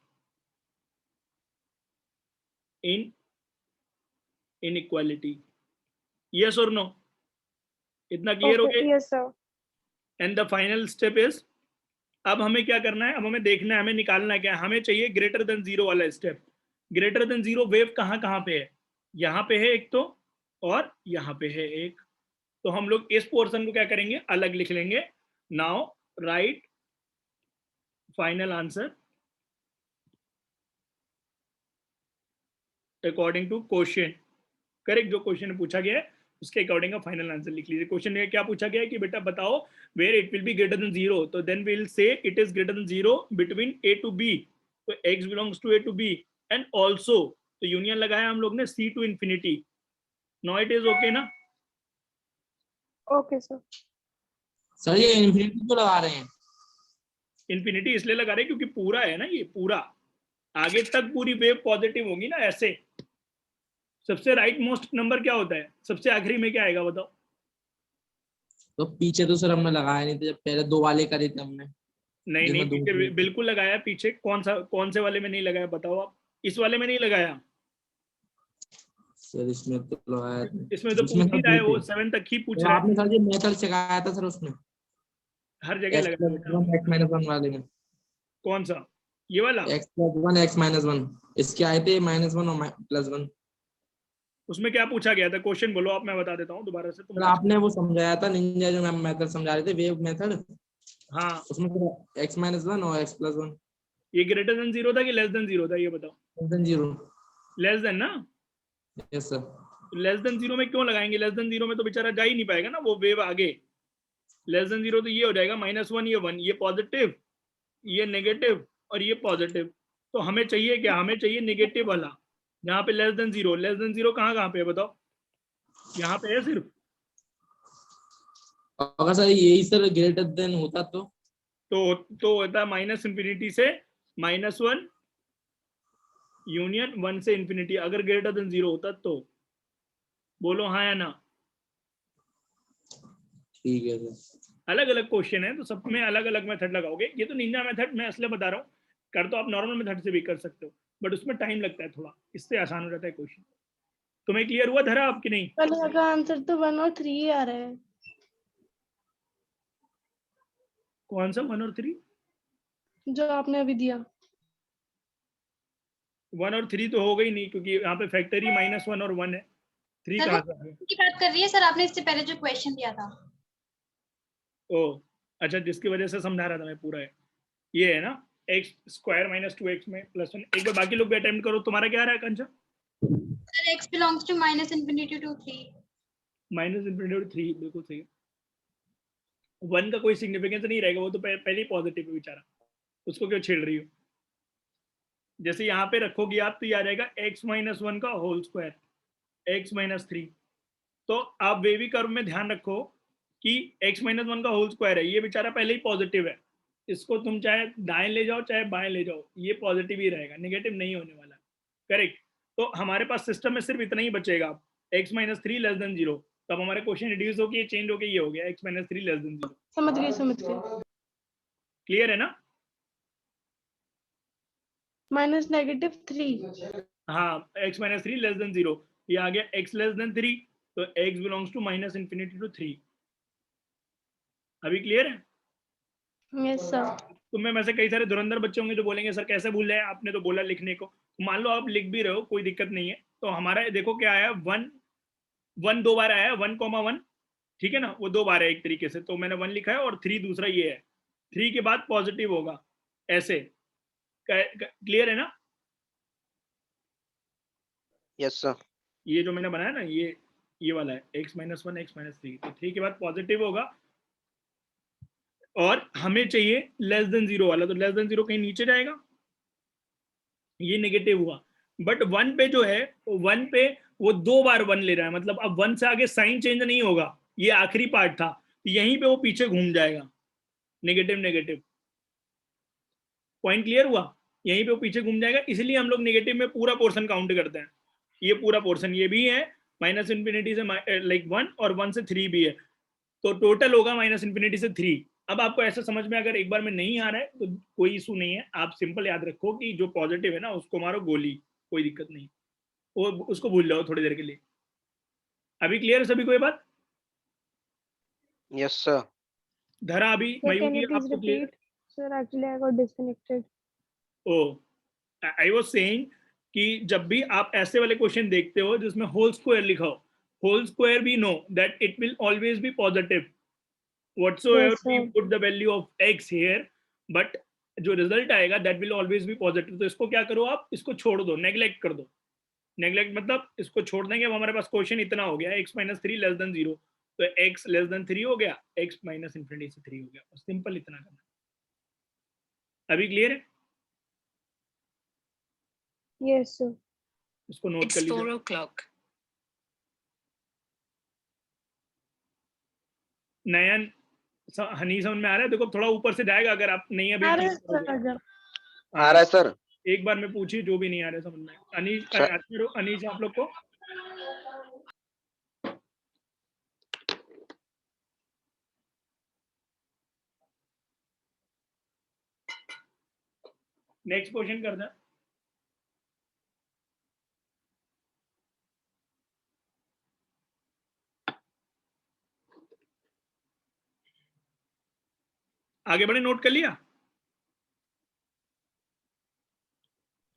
Speaker 1: in inequality. Yes और नो? इतना क्लियर हो
Speaker 7: Okay.
Speaker 1: गया?
Speaker 7: Yes, sir.
Speaker 1: And the final step is, अब हमें क्या करना है, अब हमें देखना है, हमें निकालना क्या है, हमें चाहिए ग्रेटर देन 0 वाला स्टेप. ग्रेटर देन 0 वेव कहाँ कहाँ पे है, यहाँ पे है एक तो, और यहाँ पे है एक. तो हम लोग इस पोर्शन को क्या करेंगे, अलग लिख लेंगे. Now write final answer according to question, correct. जो क्वेश्चन पूछा गया है उसके अकॉर्डिंग का फाइनल आंसर लिख लीजिए. क्वेश्चन में क्या पूछा गया है कि बेटा बताओ where it will be greater than 0, तो then we will say it is greater than 0 between A to B, तो x belongs to A to B, and also, तो यूनियन लगाया हम लोग ने C to infinity. Now it is okay ना?
Speaker 7: Okay, sir.
Speaker 5: Sir ये infinity क्यों लगा रहे हैं?
Speaker 1: इन्फिनिटी इसलिए लगा रहे हैं क्योंकि पूरा है ना, ये पूरा आगे तक पूरी वेव पॉजिटिव होगी ना ऐसे. सबसे राइट मोस्ट नंबर क्या होता है, सबसे आखिरी में क्या आएगा बताओ?
Speaker 5: तो पीछे तो सर हमने लगाया नहीं था, जब पहले 2 वाले करे थे हमने.
Speaker 1: नहीं
Speaker 5: जो
Speaker 1: नहीं,
Speaker 5: मैं दूर
Speaker 1: पीछे
Speaker 5: हूँ।
Speaker 1: बिल्कुल लगाया. पीछे कौन से वाले में नहीं लगाया बताओ आप? इस वाले में नहीं लगाया.
Speaker 5: सर इसमें तो लगाया था.
Speaker 1: इसमें तो
Speaker 5: इसमें
Speaker 1: पूछ ही
Speaker 5: सब
Speaker 1: रहा है वो,
Speaker 5: पूछे.
Speaker 1: 7 तक ही पूछ
Speaker 5: तो
Speaker 1: रहा है,
Speaker 5: आपने सर ये मेथड सिखाया था सर उसमें,
Speaker 1: हर जगह
Speaker 5: x
Speaker 1: लगाया
Speaker 5: +
Speaker 1: बेटा.
Speaker 5: 1 x - 1 वाले में.
Speaker 1: कौन सा, ये वाला?
Speaker 5: x + 1 x - 1 इसके आए थे -1 और +1.
Speaker 1: उसमें क्या पूछा गया था, क्वेश्चन बोलो आप, मैं बता देता हूँ दोबारा से.
Speaker 5: सर आपने वो समझाया था निंजा, जो मैम मेथड समझा रहे थे, वेव मेथड,
Speaker 1: हाँ,
Speaker 5: उसमें x - 1 और x + 1
Speaker 1: ये ग्रेटर देन 0 था कि लेस देन 0 था, ये बताओ.
Speaker 5: <0
Speaker 1: लेस देन ना?
Speaker 5: Yes sir.
Speaker 1: Less than zero में क्यों लगाएंगे? लेस देन जीरो में तो बेचारा जा ही नहीं पाएगा ना वो वेव आगे। लेस देन जीरो तो ये हो जाएगा -1 ये 1, ये पॉजिटिव, ये नेगेटिव और ये पॉजिटिव। तो हमें चाहिए क्या? हमें चाहिए नेगेटिव वाला, जहाँ पे less than zero. Less than zero कहाँ पे है बताओ? यहाँ पे है सिर्फ।
Speaker 8: अगर सर यही सर ग्रेटर देन होता
Speaker 1: तो होता है -∞ से -1 यूनियन 1 से इंफिनिटी। अगर ग्रेटर देन जीरो होता तो बोलो हाँ या ना।
Speaker 8: ठीक है सर।
Speaker 1: अलग अलग क्वेश्चन है तो सब में अलग अलग मेथड लगाओगे। ये तो निंजा मेथड मैं इसलिए बता रहा हूँ, कर तो आप नॉर्मल मेथड से भी कर सकते हो, बट उसमें टाइम लगता है थोड़ा, इससे आसान हो जाता है क्वेश्चन। तुम्हें क्लियर हुआ धरा आपकी? नहीं
Speaker 6: पहले का आंसर तो 1 और 3 आ रहा है।
Speaker 1: कौन सा 1 और 3?
Speaker 6: जो आपने अभी दिया।
Speaker 1: 1 और 3 तो हो गई नहीं, क्योंकि यहाँ पे फैक्टर ही -1 और 1 है। 3
Speaker 3: सर
Speaker 1: कहाँ
Speaker 3: वो
Speaker 1: से आ गया?
Speaker 3: की बात कर रही है सर, आपने इससे पहले जो क्वेश्चन दिया था।
Speaker 1: ओ अच्छा, जिसकी वजह से समझा रहा था मैं पूरा है। ये है ना x² - 2x में +1। एक बार बाकी लोग भी अटेम्प्ट करो। तुम्हारा क्या आ रहा है कंचा?
Speaker 3: Sir x belongs to -∞ to 3।
Speaker 1: -∞ 3 बिल्कुल सही है। 1 का कोई सिग्निफिकेंस नहीं रहेगा, वो तो पहले ही पॉजिटिव है बेचारा, उसको क्यों छेड़ रही हो? जैसे यहाँ पे रखोगी आप तो ये आ जाएगा x - 1 का होल स्क्वायर, x - 3। तो आप वेवी कर्व में ध्यान रखो कि x - 1 का होल स्क्वायर है, ये बेचारा पहले ही पॉजिटिव है। इसको तुम चाहे दाएं ले जाओ चाहे बाएं ले जाओ, ये पॉजिटिव ही रहेगा, नेगेटिव नहीं होने वाला। करेक्ट। तो हमारे पास सिस्टम में सिर्फ इतना ही बचेगा, x - 3 < 0। तब हमारे क्वेश्चन रिड्यूस होके ये चेंज होके ये हो गया x - 3 < 0।
Speaker 6: समझ गए।
Speaker 1: क्लियर है ना?
Speaker 6: -3।
Speaker 1: हाँ, x - 3 < 0, ये आ गया x < 3, तो x बिलोंग्स टू -∞ to 3। अभी क्लियर है?
Speaker 6: Yes sir.
Speaker 1: तुम्हें में से कई सारे धुरंधर बच्चे होंगे जो बोलेंगे सर कैसे भूल रहे हैं, आपने तो बोला लिखने को। मान लो आप लिख भी रहे हो, कोई दिक्कत नहीं है। तो हमारा देखो क्या आया, 1 2 बार आया है, 1,1, ठीक है ना, वो 2 बार है एक तरीके से। तो मैंने 1 लिखा है और 3 दूसरा ये है। 3 के बाद पॉजिटिव होगा ऐसे। क्लियर है ना?
Speaker 2: Yes sir.
Speaker 1: ये जो मैंने बनाया ना, ये वाला है x - 1 x - 3। तो 3 के बाद पॉजिटिव होगा और हमें चाहिए <0 वाला। तो <0 कहीं नीचे जाएगा, ये नेगेटिव हुआ। बट 1 पे जो है, 1 पे वो 2 बार 1 ले रहा है, मतलब अब 1 से आगे साइन चेंज नहीं होगा। ये आखिरी पार्ट था, यहीं पे वो पीछे घूम जाएगा, नेगेटिव नेगेटिव। पॉइंट क्लियर हुआ? यहीं पे वो पीछे घूम जाएगा, इसलिए हम लोग नेगेटिव में पूरा पोर्शन काउंट करते हैं। ये पूरा पोर्शन ये भी है, -∞ से लाइक 1 और 1 से 3 भी है, तो टोटल होगा -∞ से 3। अब आपको ऐसा समझ में अगर एक बार में नहीं आ रहा है तो कोई इशू नहीं है, आप सिंपल याद रखो कि जो पॉजिटिव है ना उसको मारो गोली, कोई दिक्कत नहीं, वो उसको भूल जाओ थोड़ी देर के लिए। अभी क्लियर है सभी को ये बात?
Speaker 2: Yes sir.
Speaker 1: धरा अभी
Speaker 7: Sir, can
Speaker 1: Mayuri
Speaker 7: you please
Speaker 1: आपको clear?
Speaker 7: repeat? Sir, actually I got disconnected.
Speaker 1: Oh I was saying कि जब भी आप ऐसे वाले क्वेश्चन देखते हो जिसमें होल स्क्वायर लिखा हो, होल स्क्वायर भी know that it will always be positive whatsoever
Speaker 7: Yes,
Speaker 1: we
Speaker 7: sir.
Speaker 1: put the value of x here, but जो रिजल्ट आएगा that will always be positive। तो इसको क्या करो आप, इसको छोड़ दो, नेग्लेक्ट कर दो। नेग्लेक्ट मतलब इसको छोड़ देंगे। अब हमारे पास क्वेश्चन इतना हो गया x - 3 < 0, तो x < 3 हो गया, x - ∞ से 3 हो गया, सिंपल इतना करना। अभी क्लियर है?
Speaker 7: Yes, sir.
Speaker 1: इसको नोट कर लीजिए।
Speaker 9: 4 o'clock.
Speaker 1: नयन हनी समझ में आ रहा है? देखो थोड़ा ऊपर से जाएगा अगर आप नहीं अभी
Speaker 6: आ रहा है
Speaker 1: ठीक करोगे।
Speaker 6: सर।
Speaker 2: आ रहा है सर।
Speaker 1: एक बार में पूछिए जो भी नहीं आ रहा है समझ में। अनीश
Speaker 2: सर।
Speaker 1: अनीश आप लोग को नेक्स्ट क्वेश्चन करना। आगे बढ़े, नोट कर लिया?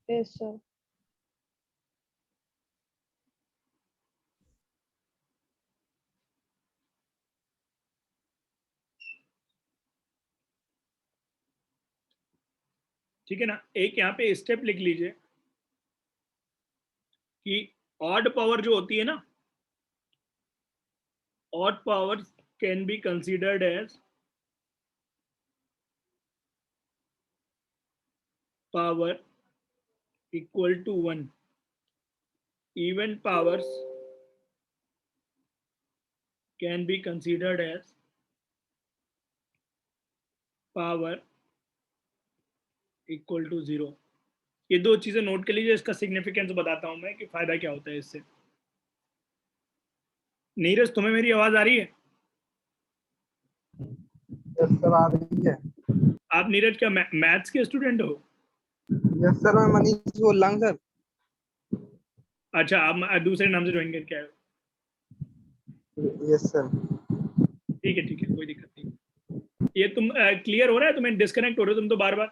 Speaker 7: Yes, sir.
Speaker 1: ठीक है ना? एक यहाँ पे स्टेप लिख लीजिए कि ऑड पावर जो होती है ना, odd powers can be considered as power equal to 1. Even powers can be considered as power equal to 0. ये दो चीजें नोट कर लीजिए, इसका सिग्निफिकेंस बताता हूं मैं कि फायदा क्या होता है इससे। नीरज, तुम्हें मेरी आवाज आ रही है?
Speaker 5: यस सर, आ रही है।
Speaker 1: आप नीरज क्या मैथ्स के स्टूडेंट हो?
Speaker 5: यस सर, मैं मनीष बोल रहा हूँ सर।
Speaker 1: अच्छा, आप दूसरे नाम से ज्वाइन करके आए हो?
Speaker 5: Yes sir.
Speaker 1: ठीक है, कोई दिक्कत नहीं। ये तुम क्लियर हो रहा है? तुम्हें डिस्कनेक्ट हो रहे हो तुम तो बार बार।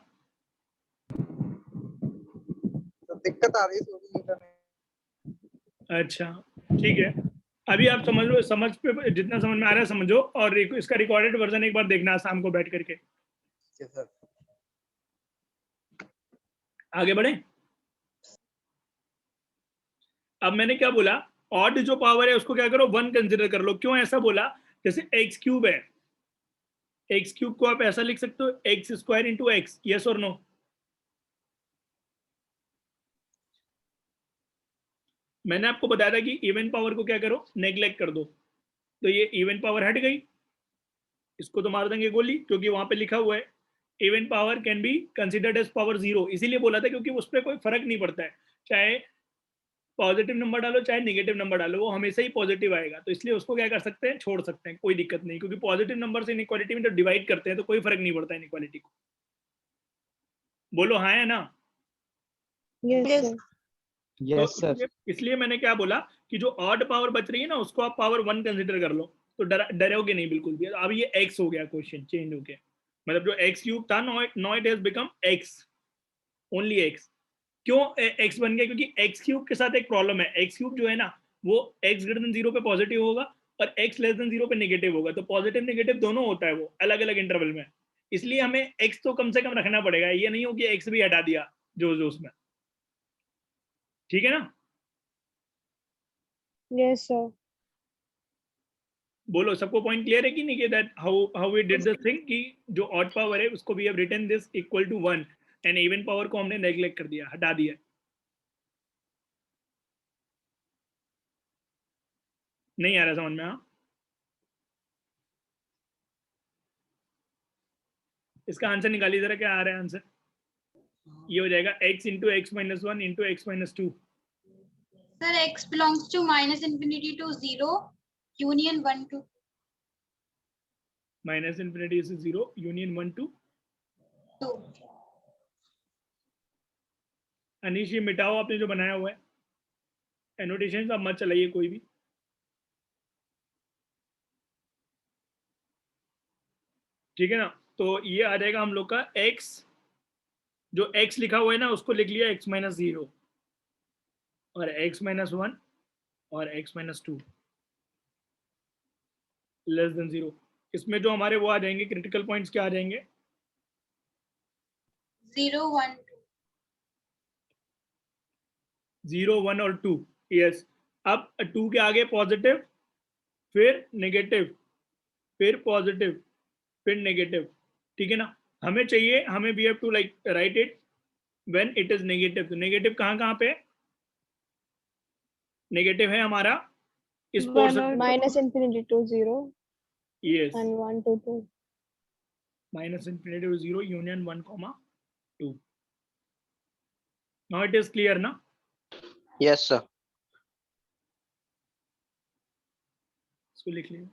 Speaker 5: तो दिक्कत आ रही है थोड़ी इंटरनेट।
Speaker 1: अच्छा, ठीक है। अभी आप समझ लो, समझ पे जितना समझ में आ रहा है समझो, और इसका रिकॉर्डेड वर्जन एक बार देखना शाम को बैठ करके।
Speaker 5: सर
Speaker 1: आगे बढ़े। अब मैंने क्या बोला, ऑड जो पावर है उसको क्या करो, 1 कंसिडर कर लो। क्यों ऐसा बोला? जैसे एक्स क्यूब है, एक्स क्यूब को आप ऐसा लिख सकते हो, x square into x. Yes और नो? मैंने आपको बताया था कि इवन पावर को क्या करो, नेग्लेक्ट कर दो। तो ये इवन पावर हट गई, इसको तो मार देंगे गोली, क्योंकि वहां पे लिखा हुआ है even power can be considered as power 0। इसीलिए बोला था क्योंकि उस पर कोई फर्क नहीं पड़ता है, चाहे पॉजिटिव नंबर डालो चाहे नेगेटिव नंबर डालो, वो हमेशा ही पॉजिटिव आएगा। तो इसलिए उसको क्या कर सकते हैं, छोड़ सकते हैं, कोई दिक्कत नहीं, क्योंकि पॉजिटिव नंबर से इनइक्वालिटी में जब डिवाइड करते हैं तो कोई फर्क नहीं पड़ता इनइक्वालिटी को। बोलो हाँ या ना?
Speaker 6: Yes.
Speaker 4: Yes, sir.
Speaker 1: इसलिए मैंने क्या बोला कि जो ऑड पावर बच रही है ना उसको आप पावर 1 कंसिडर कर लो, तो डरोगे नहीं बिल्कुल भी। अब ये x हो गया, क्वेश्चन चेंज हो गया, मतलब जो x क्यूब था no it has become x, only x। क्यों x बन गया? क्योंकि x क्यूब के साथ एक प्रॉब्लम है। x क्यूब जो है ना वो x ग्रेटर देन 0 पे पॉजिटिव होगा और x लेस देन 0 पे नेगेटिव होगा। तो पॉजिटिव नेगेटिव दोनों होता है वो अलग अलग इंटरवल में, इसलिए हमें x तो कम से कम रखना पड़ेगा। ये नहीं हो कि x भी हटा दिया जो उसमें। ठीक है ना?
Speaker 7: Yes, sir.
Speaker 1: बोलो, सबको पॉइंट क्लियर है कि नहीं? कि that how we did this thing कि जो ऑड पावर है उसको we have written this equal to 1 and even power को हमने नेग्लेक्ट कर दिया, हटा दिया। नहीं आ रहा समझ में? हाँ, इसका आंसर निकालिए जरा, क्या आ रहा है आंसर? ये हो जाएगा x into x minus 1 into x minus 2।
Speaker 3: Sir, x belongs to minus infinity to 0, union 1 to
Speaker 1: minus infinity से 0 यूनियन 1 टू
Speaker 3: 2.
Speaker 1: अनीश ये मिटाओ आपने जो बनाया हुआ है, एनोटेशन अब मत चलाइए कोई भी। ठीक है ना? तो ये आ जाएगा हम लोग का x, जो x लिखा हुआ है ना उसको लिख लिया x माइनस 0 और x माइनस 1 और x माइनस 2 लेस देन 0। इसमें जो हमारे वो आ जाएंगे क्रिटिकल पॉइंट्स, क्या आ जाएंगे?
Speaker 3: 0, 1, 2.
Speaker 1: 0, 1 और 2। यस। अब 2 के आगे पॉजिटिव, फिर नेगेटिव, फिर पॉजिटिव, फिर नेगेटिव। ठीक है ना? हमें चाहिए, हमें we have to like write it when it is negative. तो नेगेटिव कहाँ कहाँ पे नेगेटिव है हमारा? इस portion
Speaker 7: Minus infinity to 0
Speaker 1: yes,
Speaker 7: and 1 to 2.
Speaker 1: Minus infinity to 0 union 1, 2। Now it is clear ना?
Speaker 2: Yes sir.
Speaker 1: इसको लिख लीजिए।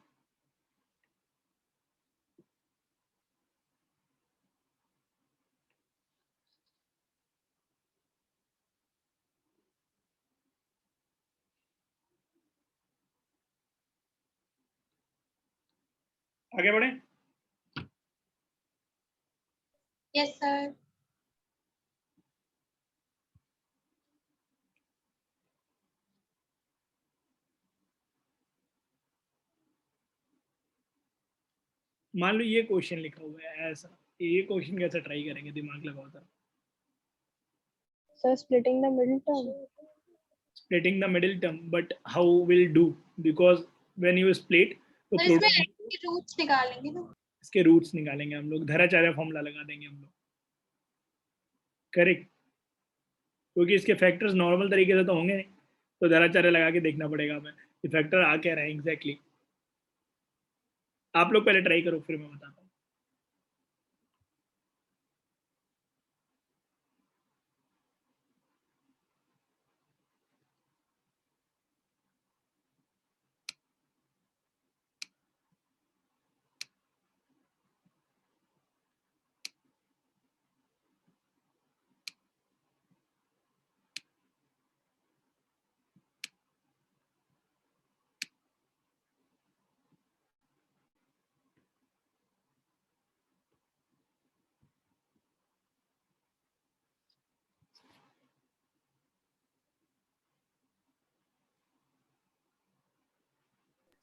Speaker 1: आगे बढ़े।
Speaker 3: Yes, sir.
Speaker 1: मान लो ये क्वेश्चन लिखा हुआ है ऐसा, ये क्वेश्चन कैसे ट्राई करेंगे? दिमाग लगाओ जरा।
Speaker 7: So splitting the middle term.
Speaker 1: Splitting the middle term, but how will do? Because when you split, तो
Speaker 3: सर इसमें
Speaker 1: प्रोडक्ट
Speaker 3: x के रूट्स निकालेंगे ना।
Speaker 1: इसके रूट्स निकालेंगे हम लोग, धराचार्य फॉर्मूला लगा देंगे हम लोग। करेक्ट, क्योंकि इसके फैक्टर्स नॉर्मल तरीके से तो होंगे नहीं, तो धराचार्य लगा के देखना पड़ेगा हमें कि फैक्टर आ क्या रहा है एग्जैक्टली। आप लोग पहले ट्राई करो, फिर मैं बताता हूँ।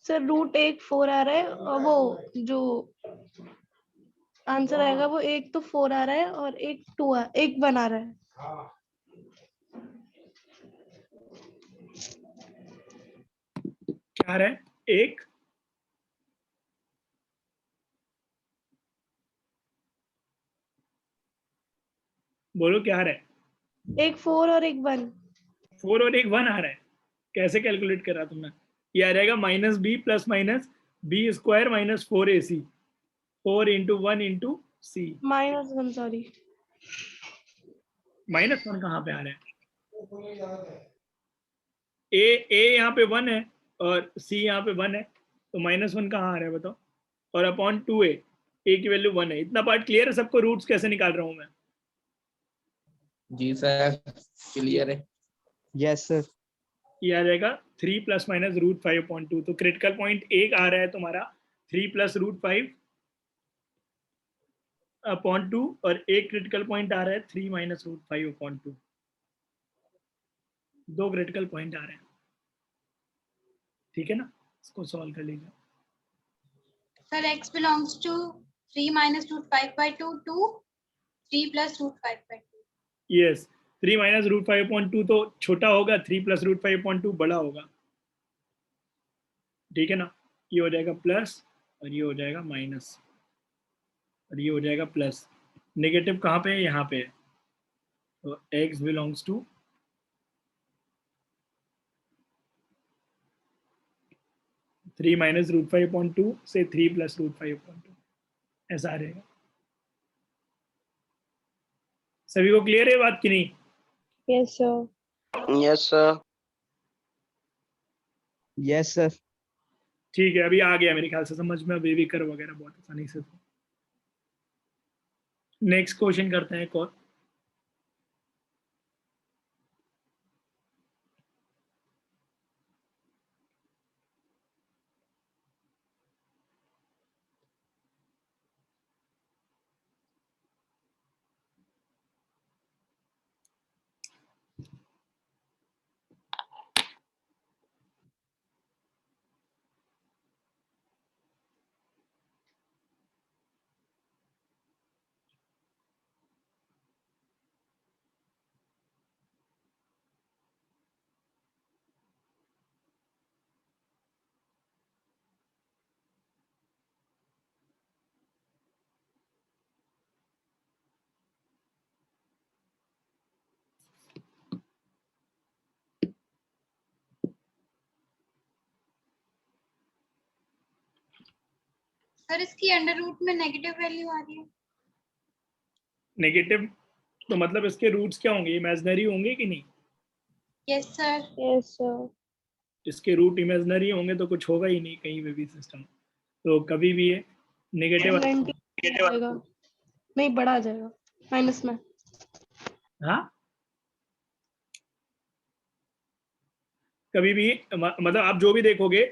Speaker 6: सर रूट 1 4 आ रहा है और वो जो आंसर आएगा वो एक तो 4 आ रहा है और एक 1 आ रहा है।
Speaker 1: क्या आ रहा है? एक बोलो क्या आ रहा है?
Speaker 6: एक 4 और एक 1।
Speaker 1: 4 और एक 1 आ रहा है। कैसे कैलकुलेट करा तुमने? ये आ जाएगा -b plus minus b square minus 4ac, 4 into 1 into c।
Speaker 6: -1 sorry.
Speaker 1: -1 कहाँ पे आ रहा है? a यहाँ पे 1 है और c यहाँ पे 1 है, तो -1 कहाँ आ रहा है बताओ? और अपॉन 2a, a की वैल्यू 1 है। इतना पार्ट क्लियर है सबको? रूट्स कैसे निकाल रहा हूँ मैं?
Speaker 8: जी सर क्लियर है।
Speaker 4: Yes sir.
Speaker 1: ये आ जाएगा 3 प्लस माइनस रूट 5/2। तो क्रिटिकल पॉइंट एक आ रहा है तुम्हारा 3 प्लस रूट 5/2 और एक क्रिटिकल पॉइंट आ रहा है 3 माइनस रूट 5/2। दो क्रिटिकल पॉइंट आ रहे हैं, ठीक है ना? इसको सॉल्व कर लीजिए।
Speaker 3: Sir x belongs to 3 minus root 5/2 to 3 plus root 5/2।
Speaker 1: Yes, 3 minus root 5/2 तो छोटा होगा, 3 प्लस रूट 5/2 बड़ा होगा, ठीक है ना? ये हो जाएगा प्लस और ये हो जाएगा माइनस और ये हो जाएगा प्लस। नेगेटिव कहाँ पे है? यहाँ पे है। तो x belongs to 3 minus root 5/2 से 3 प्लस रूट 5/2, ऐसा आ रहेगा। सभी को क्लियर है बात कि नहीं?
Speaker 7: Yes, sir.
Speaker 2: Yes sir.
Speaker 4: Yes sir.
Speaker 1: ठीक है, अभी आ गया मेरे ख्याल से समझ में, अभी भी कर वगैरह बहुत आसानी से। नेक्स्ट क्वेश्चन करते हैं एक और।
Speaker 3: सर इसकी अंडर रूट में नेगेटिव वैल्यू आ रही है।
Speaker 1: नेगेटिव तो मतलब इसके रूट्स क्या होंगे? इमेजिनरी होंगे कि नहीं?
Speaker 3: Yes sir.
Speaker 7: Yes, sir.
Speaker 1: इसके रूट इमेजिनरी होंगे तो कुछ होगा ही नहीं कहीं पे भी सिस्टम। तो कभी भी ये नेगेटिव
Speaker 6: जाएगा नहीं, बड़ा आ जाएगा माइनस में।
Speaker 1: हाँ, कभी भी मतलब आप जो भी देखोगे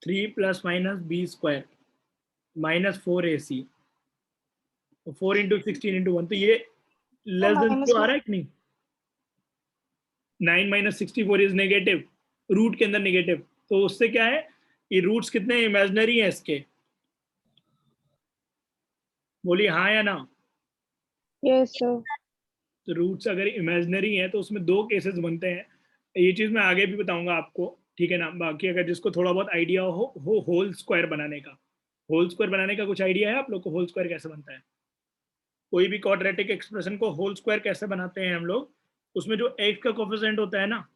Speaker 1: 3 plus minus b square minus 4ac, 4 into 16 into 1, तो ये लेस देन
Speaker 6: minus
Speaker 1: जो आ रहा है कि नहीं? 9 माइनस 64 इज नेगेटिव, रूट के अंदर नेगेटिव, तो उससे क्या है? ये रूट्स कितने इमेजिनरी हैं इसके? बोलिए हाँ या ना।
Speaker 7: Yes, sir.
Speaker 1: तो रूट्स अगर इमेजिनरी हैं तो उसमें दो केसेस बनते हैं। ये चीज मैं आगे भी बताऊंगा आपको ठीक है ना। बाकी अगर जिसको थोड़ा बहुत आइडिया हो होल स्क्वायर बनाने का, होल स्क्वायर बनाने का कुछ आइडिया है आप लोग को? होल स्क्वायर कैसे बनता है? कोई भी क्वाड्रेटिक एक्सप्रेशन को होल स्क्वायर कैसे बनाते हैं हम लोग? उसमें जो x का कोफिशिएंट होता है ना,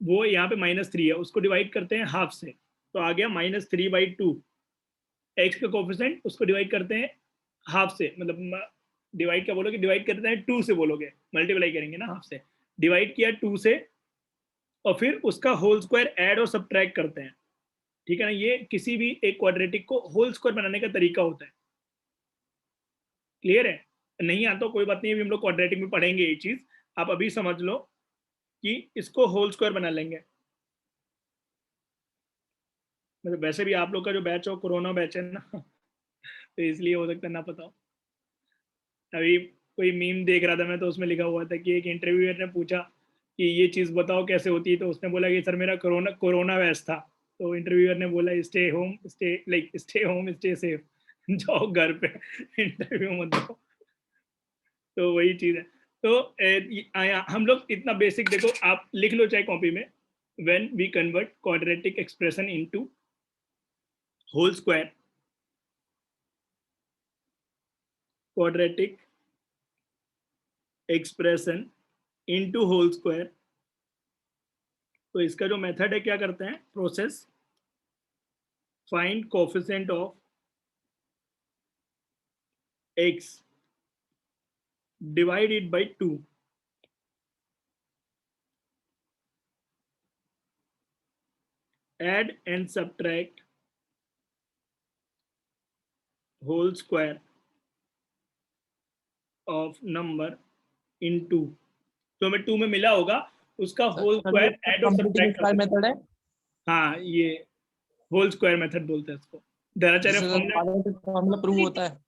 Speaker 1: वो यहाँ पे -3 है, उसको डिवाइड करते हैं हाफ से, तो आ गया -3/2। x का कोफिशिएंट उसको डिवाइड करते हैं हाफ से, मतलब डिवाइड क्या बोलोगे, डिवाइड करते हैं 2 से बोलोगे, मल्टीप्लाई करेंगे ना हाफ से, डिवाइड किया 2 से, और फिर उसका होल स्क्वायर ऐड और सब्ट्रैक्ट करते हैं। ठीक है ना। ये किसी भी एक क्वाड्रेटिक को होल स्क्वायर बनाने का तरीका होता है। क्लियर है? नहीं आता कोई बात नहीं, अभी हम लोग क्वाड्रेटिक में पढ़ेंगे ये चीज, आप अभी समझ लो कि इसको होल स्क्वायर बना लेंगे। मतलब वैसे भी आप लोग का जो बैच हो कोरोना बैच है ना, तो इसलिए हो सकता है ना पता हो। अभी कोई मीम देख रहा था मैं, तो उसमें लिखा हुआ था कि एक इंटरव्यूअर ने पूछा कि ये चीज़ बताओ कैसे होती है, तो उसने बोला कि सर मेरा कोरोना बैच था। तो इंटरव्यूअर ने बोला स्टे होम स्टे सेफ, जाओ घर पे, इंटरव्यू मत दो। तो वही चीज़ है। तो हम लोग इतना बेसिक देखो, आप लिख लो चाहे कॉपी में, when we convert quadratic expression into whole square, quadratic expression into whole square, तो इसका जो मेथड है क्या करते हैं, process find coefficient of x, divide it by 2, add and subtract whole square of number into, तो हमें 2 में मिला होगा उसका होल स्क्वायर ऐड और सब्ट्रैक्ट करते हैं।
Speaker 5: मेथड है,
Speaker 1: हाँ, ये होल स्क्वायर मेथड बोलते हैं इसको। दराचार्य
Speaker 5: फॉर्मूला प्रूव होता है।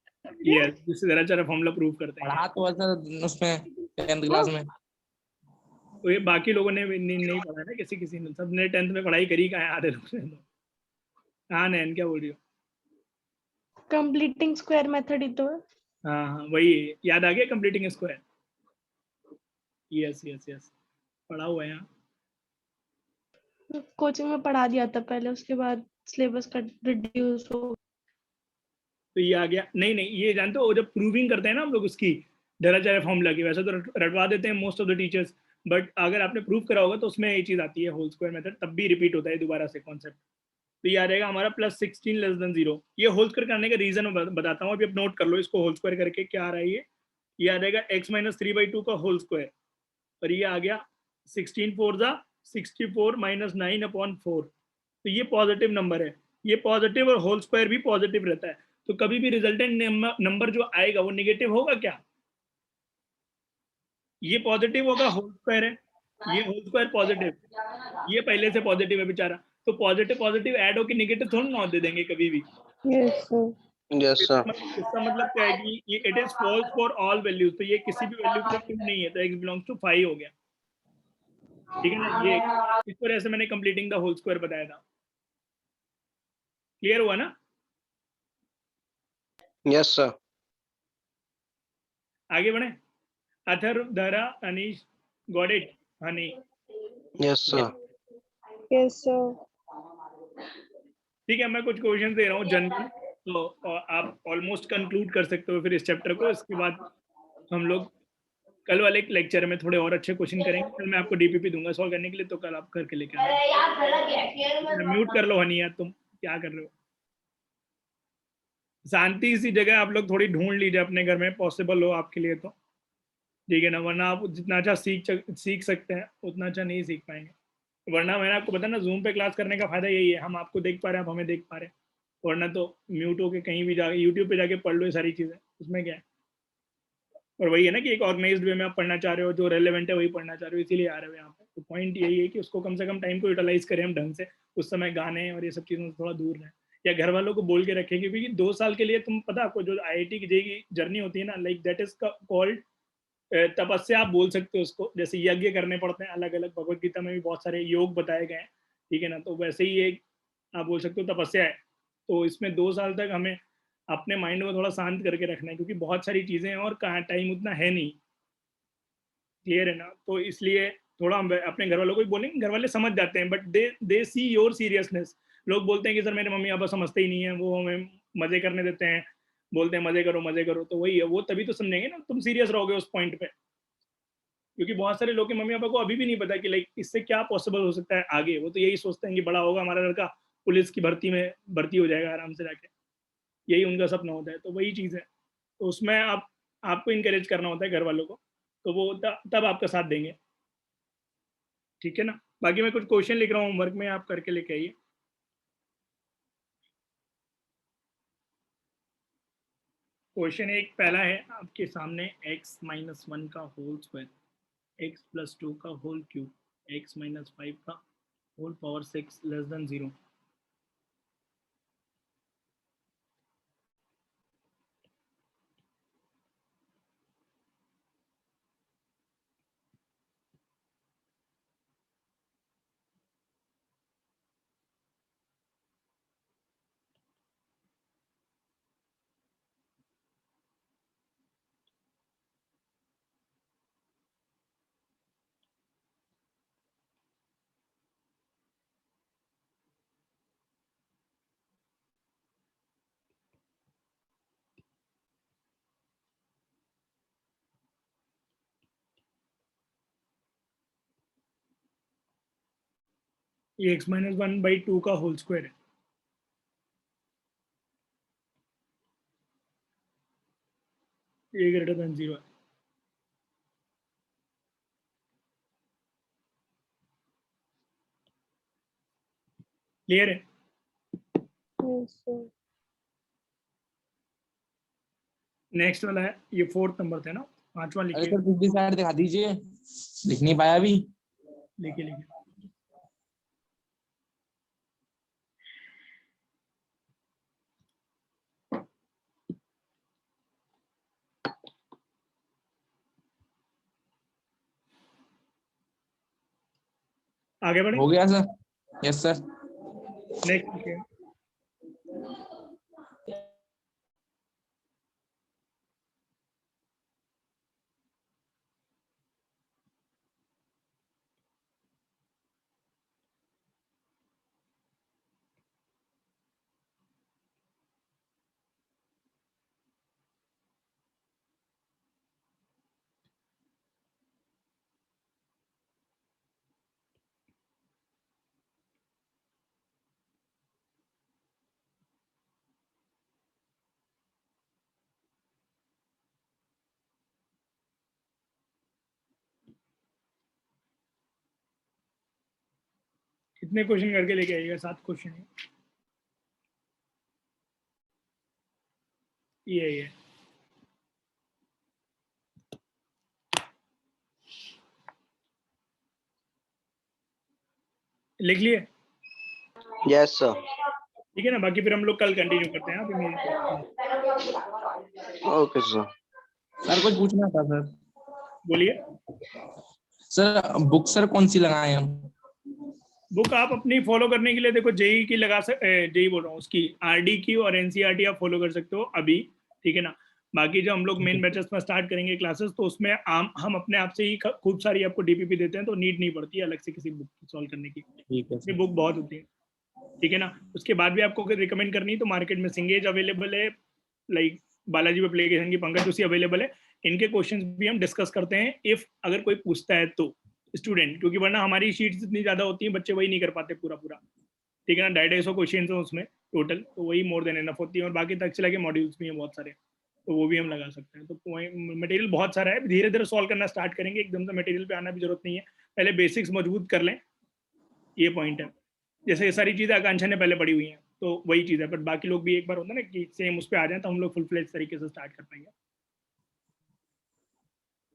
Speaker 1: यस, जिससे दराचार्य फॉर्मूला प्रूव करते हैं।
Speaker 5: पढ़ा तो ऐसा उसमें 10th क्लास में।
Speaker 1: तो ये बाकी लोगों ने नहीं पढ़ा ना, किसी ने, सबने 10th में पढ़ाई करी कहाँ है, आधे लोगों ने तो। हाँ नैन क्या बोल रही हो?
Speaker 6: कंप्लीटिंग स्क्वायर मेथड ही तो है।
Speaker 1: हाँ वही याद आ गया, कंप्लीटिंग स्क्वायर। यस पढ़ा हुआ है यहाँ।
Speaker 6: कोचिंग में पढ़ा दिया था पहले, उसके बाद सिलेबस का रिड्यूस हो।
Speaker 1: तो ये आ गया। नहीं ये जानते हो, जब प्रूविंग करते हैं ना हम लोग उसकी दराचार्य फॉर्मूला की, वैसे तो रटवा देते हैं most of the teachers, but अगर आपने प्रूव करा होगा तो उसमें ये चीज़ आती है होल स्क्वायर मेथड, तब भी रिपीट होता है दोबारा से कॉन्सेप्ट। तो ये आ जाएगा हमारा +16 < 0। ये होल स्क्वायर करने का रीजन मैं बताता हूँ, अभी आप नोट कर लो इसको, होल स्क्वायर करके क्या आ रहा है ये आ जाएगा x - 3/2 का होल स्क्वायर, और ये आ गया 16 4 जा 64 - 9/4। तो ये पॉजिटिव नंबर है, ये पॉजिटिव और होल स्क्वायर भी पॉजिटिव रहता है। तो कभी भी रिजल्टेंट नंबर जो आएगा वो नेगेटिव होगा क्या? ये पॉजिटिव होगा, होल स्क्वायर है, ये होल स्क्वायर पॉजिटिव, ये पहले से पॉजिटिव है बेचारा, तो पॉजिटिव ऐड होकर नेगेटिव थोड़ा ना दे देंगे कभी भी।
Speaker 7: Yes, sir.
Speaker 2: Yes sir.
Speaker 1: इसका मतलब क्या है कि ये it is false for all values, तो ये किसी भी वैल्यू के लिए ट्रू नहीं है, तो x बिलोंग्स टू 5 हो गया। ठीक है ना। ये इस तरह से मैंने कंप्लीटिंग द होल स्क्वायर बताया था। क्लियर हुआ ना?
Speaker 2: Yes sir.
Speaker 1: आगे बढ़े। अथर्व, धरा, Anish, got it? Honey?
Speaker 2: Yes sir.
Speaker 7: Yes, sir.
Speaker 1: ठीक है, मैं कुछ क्वेश्चन दे रहा हूँ जनरल, तो आप ऑलमोस्ट कंक्लूड कर सकते हो फिर इस चैप्टर को। इसके बाद हम लोग कल वाले लेक्चर में थोड़े और अच्छे क्वेश्चन करेंगे। कल मैं आपको डीपीपी दूंगा सॉल्व करने के लिए, तो कल आप करके लेके आना। म्यूट कर लो हनी यार, तुम क्या कर रहे हो? शांति सी जगह आप लोग थोड़ी ढूंढ लीजिए अपने घर में, पॉसिबल हो आपके लिए तो, ठीक है ना। वरना आप जितना अच्छा सीख सकते हैं उतना अच्छा नहीं सीख पाएंगे। वरना मैंने आपको बताया ना, जूम पे क्लास करने का फायदा यही है, हम आपको देख पा रहे हैं, आप हमें देख पा रहे हैं। वरना तो म्यूट होके कहीं भी जाके यूट्यूब पे जाके पढ़ लो ये सारी चीज़ें, उसमें क्या है। और वही है ना कि एक ऑर्गेनाइज्ड वे में आप पढ़ना चाह रहे हो, जो रेलेवेंट है वही पढ़ना चाह रहे हो, इसीलिए आ रहे हो यहाँ पे। तो पॉइंट यही है कि उसको कम से कम टाइम को यूटिलाइज करें हम ढंग से, उस समय गाने और ये सब चीज़ों से थोड़ा दूर रहें, या घर वालों को बोल के रखें, क्योंकि 2 साल के लिए तुम पता आपको जो IIT की जेईई जर्नी होती है ना, लाइक दैट इज कॉल्ड तपस्या, आप बोल सकते हो उसको। जैसे यज्ञ करने पड़ते हैं अलग अलग, भगवत गीता में भी बहुत सारे योग बताए गए हैं, ठीक है ना। तो वैसे ही एक आप बोल सकते हो तपस्या है। तो इसमें 2 साल तक हमें अपने माइंड को थोड़ा शांत करके रखना है, क्योंकि बहुत सारी चीज़ें हैं और कहाँ टाइम उतना है नहीं। क्लियर है ना। तो इसलिए थोड़ा हम अपने घर वालों को भी बोलेंगे, घर वाले समझ जाते हैं, but they see your seriousness. लोग बोलते हैं कि सर मेरे मम्मी पापा समझते ही नहीं है, वो हमें मजे करने देते हैं, बोलते हैं मजे करो, तो वही है, वो तभी तो समझेंगे ना तुम सीरियस रहोगे उस पॉइंट पे। क्योंकि बहुत सारे लोग के मम्मी पापा को अभी भी नहीं पता कि लाइक इससे क्या पॉसिबल हो सकता है आगे। वो तो यही सोचते हैं कि बड़ा होगा हमारा लड़का, पुलिस की भर्ती में भर्ती हो जाएगा आराम से जाके, यही उनका सपना होता है। तो वही चीज़ है, तो उसमें आपको इनकरेज करना होता है घर वालों को, तो वो तब आपका साथ देंगे, ठीक है ना। बाकी मैं कुछ क्वेश्चन लिख रहा हूँ होमवर्क में, आप करके लेके आइए। क्वेश्चन एक पहला है आपके सामने, x - 1 का होल स्क्वायर, x + 2 का होल क्यूब, x - 5 का होल पावर 6 लेस देन 0। ये x - 1/2 का होल स्क्वायर है, ये ग्रेटर देन 0 है। क्लियर है।
Speaker 7: Yes, sir.
Speaker 1: नेक्स्ट वाला है, ये 4th नंबर था ना, 5वां
Speaker 8: अरे
Speaker 1: लिखिए,
Speaker 8: सर दूसरी साइड दिखा दीजिए, लिख नहीं पाया अभी।
Speaker 1: लिखिए। आगे बढ़े,
Speaker 8: हो गया सर? Yes sir.
Speaker 1: नेक्स्ट लिखिए। कितने क्वेश्चन करके लेके आइएगा? 7 क्वेश्चन है ये। लिख लिए?
Speaker 2: Yes sir.
Speaker 1: ठीक है ना, बाकी फिर हम लोग कल कंटिन्यू करते हैं। अभी मेरी
Speaker 2: ओके सर।
Speaker 8: सर कुछ पूछना था सर।
Speaker 1: बोलिए।
Speaker 8: सर बुक सर कौन सी लगाए हम?
Speaker 1: बुक आप अपनी फॉलो करने के लिए देखो, जेई की लगा जेई बोल रहा हूँ, उसकी आरडी की और एनसीईआरटी आप फॉलो कर सकते हो अभी, ठीक है ना। बाकी जब हम लोग मेन बैचेस में स्टार्ट करेंगे क्लासेस, तो उसमें हम अपने आप से ही खूब सारी आपको डीपीपी देते हैं, तो नीड नहीं पड़ती है अलग से किसी बुक सॉल्व करने की,
Speaker 8: ठीक है
Speaker 1: ये
Speaker 8: सर।
Speaker 1: बुक बहुत होती है, ठीक है ना। उसके बाद भी आपको अगर रिकमेंड करनी है तो मार्केट में सिंगेज अवेलेबल है, लाइक बालाजी एप्लीकेशन की पंकज जोशी अवेलेबल है। इनके क्वेश्चंस भी हम डिस्कस करते हैं इफ अगर कोई पूछता है तो स्टूडेंट, क्योंकि वरना हमारी शीट्स इतनी ज्यादा होती हैं, बच्चे वही नहीं कर पाते पूरा, ठीक है ना। 250 क्वेश्चन है उसमें टोटल, तो वही मोर देन एनफ होती है। और बाकी तक चला के मॉड्यूल्स भी हैं बहुत सारे, तो वो भी हम लगा सकते हैं। तो मटेरियल बहुत सारा है, धीरे धीरे सॉल्व करना स्टार्ट करेंगे, एकदम से मटेरियल पे आना भी जरूरत नहीं है, पहले बेसिक्स मजबूत कर लें, ये पॉइंट है। जैसे ये सारी चीज़ें आकांक्षा ने पहले पढ़ी हुई हैं, तो वही चीज़ है, बट बाकी लोग भी एक बार होता है ना कि सेम उस पर आ जाए, तो हम लोग फुल फ्लेज तरीके से स्टार्ट कर पाएंगे।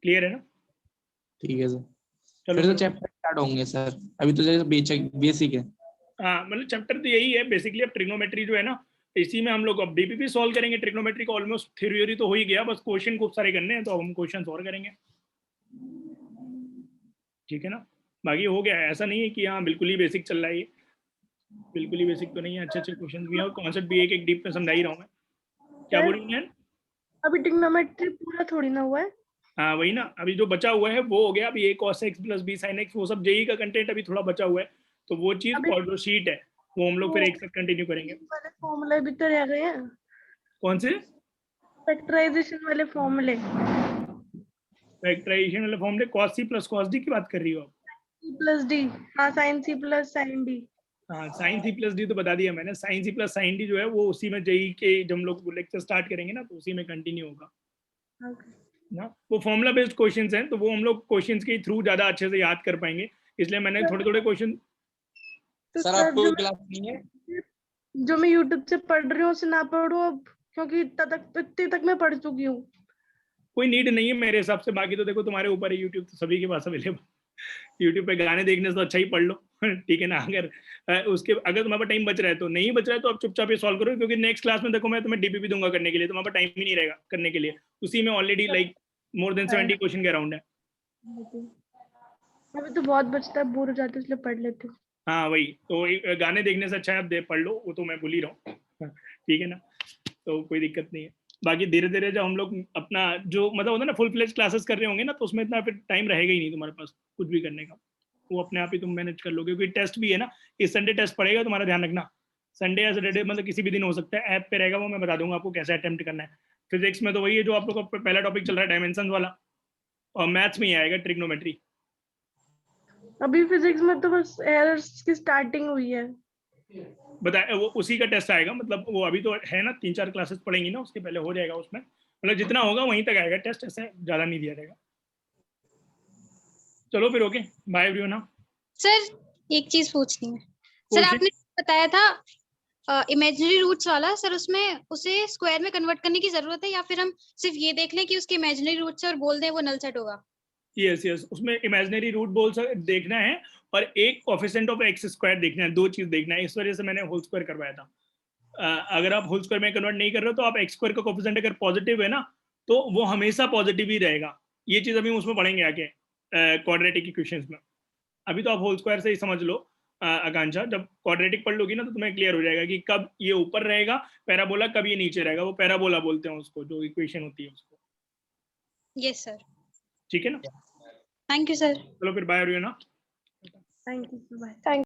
Speaker 1: क्लियर है ना?
Speaker 8: ठीक है सर।
Speaker 1: चलो
Speaker 8: फिर तो चैप्टर स्टार्ट होंगे सर, अभी तो जैसे बेसिक है।
Speaker 1: हाँ, मतलब चैप्टर तो यही है बेसिकली। अब ट्रिग्नोमेट्री जो है ना, इसी में हम लोग अब डीपीपी सॉल्व करेंगे। ट्रिग्नोमेट्री का ऑलमोस्ट थ्योरी तो हो ही गया, बस क्वेश्चन खूब सारे करने हैं, तो हम क्वेश्चन और करेंगे, ठीक है ना। बाकी हो गया है, ऐसा नहीं है कि हाँ बिल्कुल ही बेसिक चल रहा है, ये बिल्कुल ही बेसिक तो नहीं है, अच्छे अच्छे क्वेश्चन भी हैं और कॉन्सेप्ट भी एक एक डीप में समझा ही रहा हूँ मैं। क्या
Speaker 6: सर,
Speaker 1: बोल रही हैं?
Speaker 6: अभी ट्रिग्नोमेट्री पूरा थोड़ी ना हुआ है।
Speaker 1: हाँ वही ना, अभी जो बचा हुआ है वो हो गया अभी a cos x plus b sin x, वो सब जेई का कंटेंट अभी थोड़ा बचा हुआ है, तो वो चीज
Speaker 6: अभी-
Speaker 1: और जो शीट है वो हम लोग फिर एक साथ कंटिन्यू करेंगे।
Speaker 6: वाले फॉर्मूले भी तो रह गए हैं,
Speaker 1: कौन से?
Speaker 6: फैक्टराइजेशन वाले फॉर्मूले,
Speaker 1: फैक्टराइजेशन वाले फॉर्मूले cos c प्लस cos d की बात कर रही हो आप?
Speaker 6: C प्लस डी, हाँ sine C plus sine D.
Speaker 1: हाँ साइन सी प्लस डी तो बता दिया मैंने, sine C plus sine D जो है वो उसी में जेई के जब हम लोग लेक्चर स्टार्ट करेंगे ना तो उसी में कंटिन्यू होगा ना। वो फॉर्मूला बेस्ड क्वेश्चंस हैं तो वो हम लोग क्वेश्चंस के थ्रू ज्यादा अच्छे से याद कर पाएंगे, इसलिए मैंने थोड़े थोड़े क्वेश्चन।
Speaker 6: तो
Speaker 8: सर
Speaker 6: सर
Speaker 8: आपको
Speaker 6: जो
Speaker 8: क्लास नहीं है?
Speaker 6: जो मैं यूट्यूब से पढ़ रही हूँ उसे ना पढ़ूं अब, क्योंकि इतने तक मैं पढ़ चुकी हूँ।
Speaker 1: कोई नीड नहीं है मेरे हिसाब से, बाकी तो देखो तुम्हारे ऊपर है, यूट्यूब तो सभी के पास अवेलेबल, यूट्यूब पे गाने देखने से तो अच्छा ही पढ़ लो ठीक है ना। अगर उसके अगर तुम्हारे पास टाइम बच रहा है तो, नहीं बच रहा है तो आप चुपचाप ये सॉल्व करो, क्योंकि नेक्स्ट क्लास में देखो मैं तुम्हें डीपीपी दूंगा करने के लिए, तुम्हारे पास टाइम ही नहीं रहेगा करने के लिए, उसी में already like more than 70 question के अराउंड है।
Speaker 6: अभी तो बहुत बचता है, बोर हो जाती है, इसलिए पढ़ लेती हूँ।
Speaker 1: हाँ वही तो, गाने देखने से अच्छा है आप पढ़ लो, वो तो मैं भूल ही रहा हूँ ठीक है ना, तो कोई दिक्कत नहीं है। बाकी धीरे धीरे जब हम लोग अपना जो मतलब होता है ना फुल फ्लेज क्लासेस कर रहे होंगे ना, तो उसमें इतना फिर टाइम रहेगा ही नहीं तुम्हारे पास कुछ भी करने का, वो अपने आप ही तुम मैनेज कर लोगे, क्योंकि टेस्ट भी है ना, इस संडे टेस्ट पड़ेगा, तुम्हारा ध्यान रखना, संडे या सैटरडे मतलब किसी भी दिन हो सकता है, ऐप पे रहेगा वो, मैं बता दूंगा आपको कैसे अटेम्प्ट करना है। फिजिक्स में तो वही है जो आप लोग का पहला टॉपिक चल रहा है डायमेंशन वाला, और मैथ्स में ही आएगा ट्रिग्नोमेट्री।
Speaker 6: अभी फिजिक्स में तो बस एरर्स की स्टार्टिंग हुई है।
Speaker 1: बताए वो उसी का टेस्ट आएगा, मतलब वो अभी तो है ना 3-4 क्लासेस पढ़ेंगी ना, उसके पहले हो जाएगा उसमें, मतलब जितना होगा वहीं तक आएगा टेस्ट, ऐसे ज्यादा नहीं दिया जाएगा। चलो फिर ओके, बाय एवरीवन।
Speaker 3: सर एक चीज पूछनी है सर,
Speaker 1: पूछिए।
Speaker 3: आपने बताया था इमेजिनरी रूट्स वाला, सर उसमें उसे स्क्वायर में कन्वर्ट करने की जरूरत है, या फिर हम सिर्फ ये देख लें कि उसके इमेजिनरी रूट्स है और बोल दें वो नल सेट होगा?
Speaker 1: यस यस, उसमें इमेजिनरी रूट बोल देखना है और एक कोफिशिएंट ऑफ एक्स स्क्वायर देखना है, दो चीज देखना है, इस वजह से मैंने होल स्क्वायर करवाया था। अगर आप होल स्क्वायर में कन्वर्ट नहीं कर रहे हो तो आप एक्स स्क्वायर का कोफिशिएंट अगर पॉजिटिव है ना तो वो हमेशा पॉजिटिव ही रहेगा, ये चीज अभी उसमें पढ़ेंगे आगे क्वाड्रेटिक इक्वेशंस में। अभी तो आप होल स्क्वायर से ही समझ लो आकांक्षा, जब क्वाड्रेटिक पढ़ लोगी ना तो तुम्हें क्लियर हो जाएगा कि कब ये ऊपर रहेगा पैराबोला, कब ये नीचे रहेगा, वो पैराबोला बोलते हैं उसको, जो इक्वेशन होती है उसको।
Speaker 3: यस सर,
Speaker 1: ठीक है ना,
Speaker 3: थैंक यू सर।
Speaker 1: चलो फिर bye everyone.
Speaker 6: Thank you, bye.
Speaker 7: Thank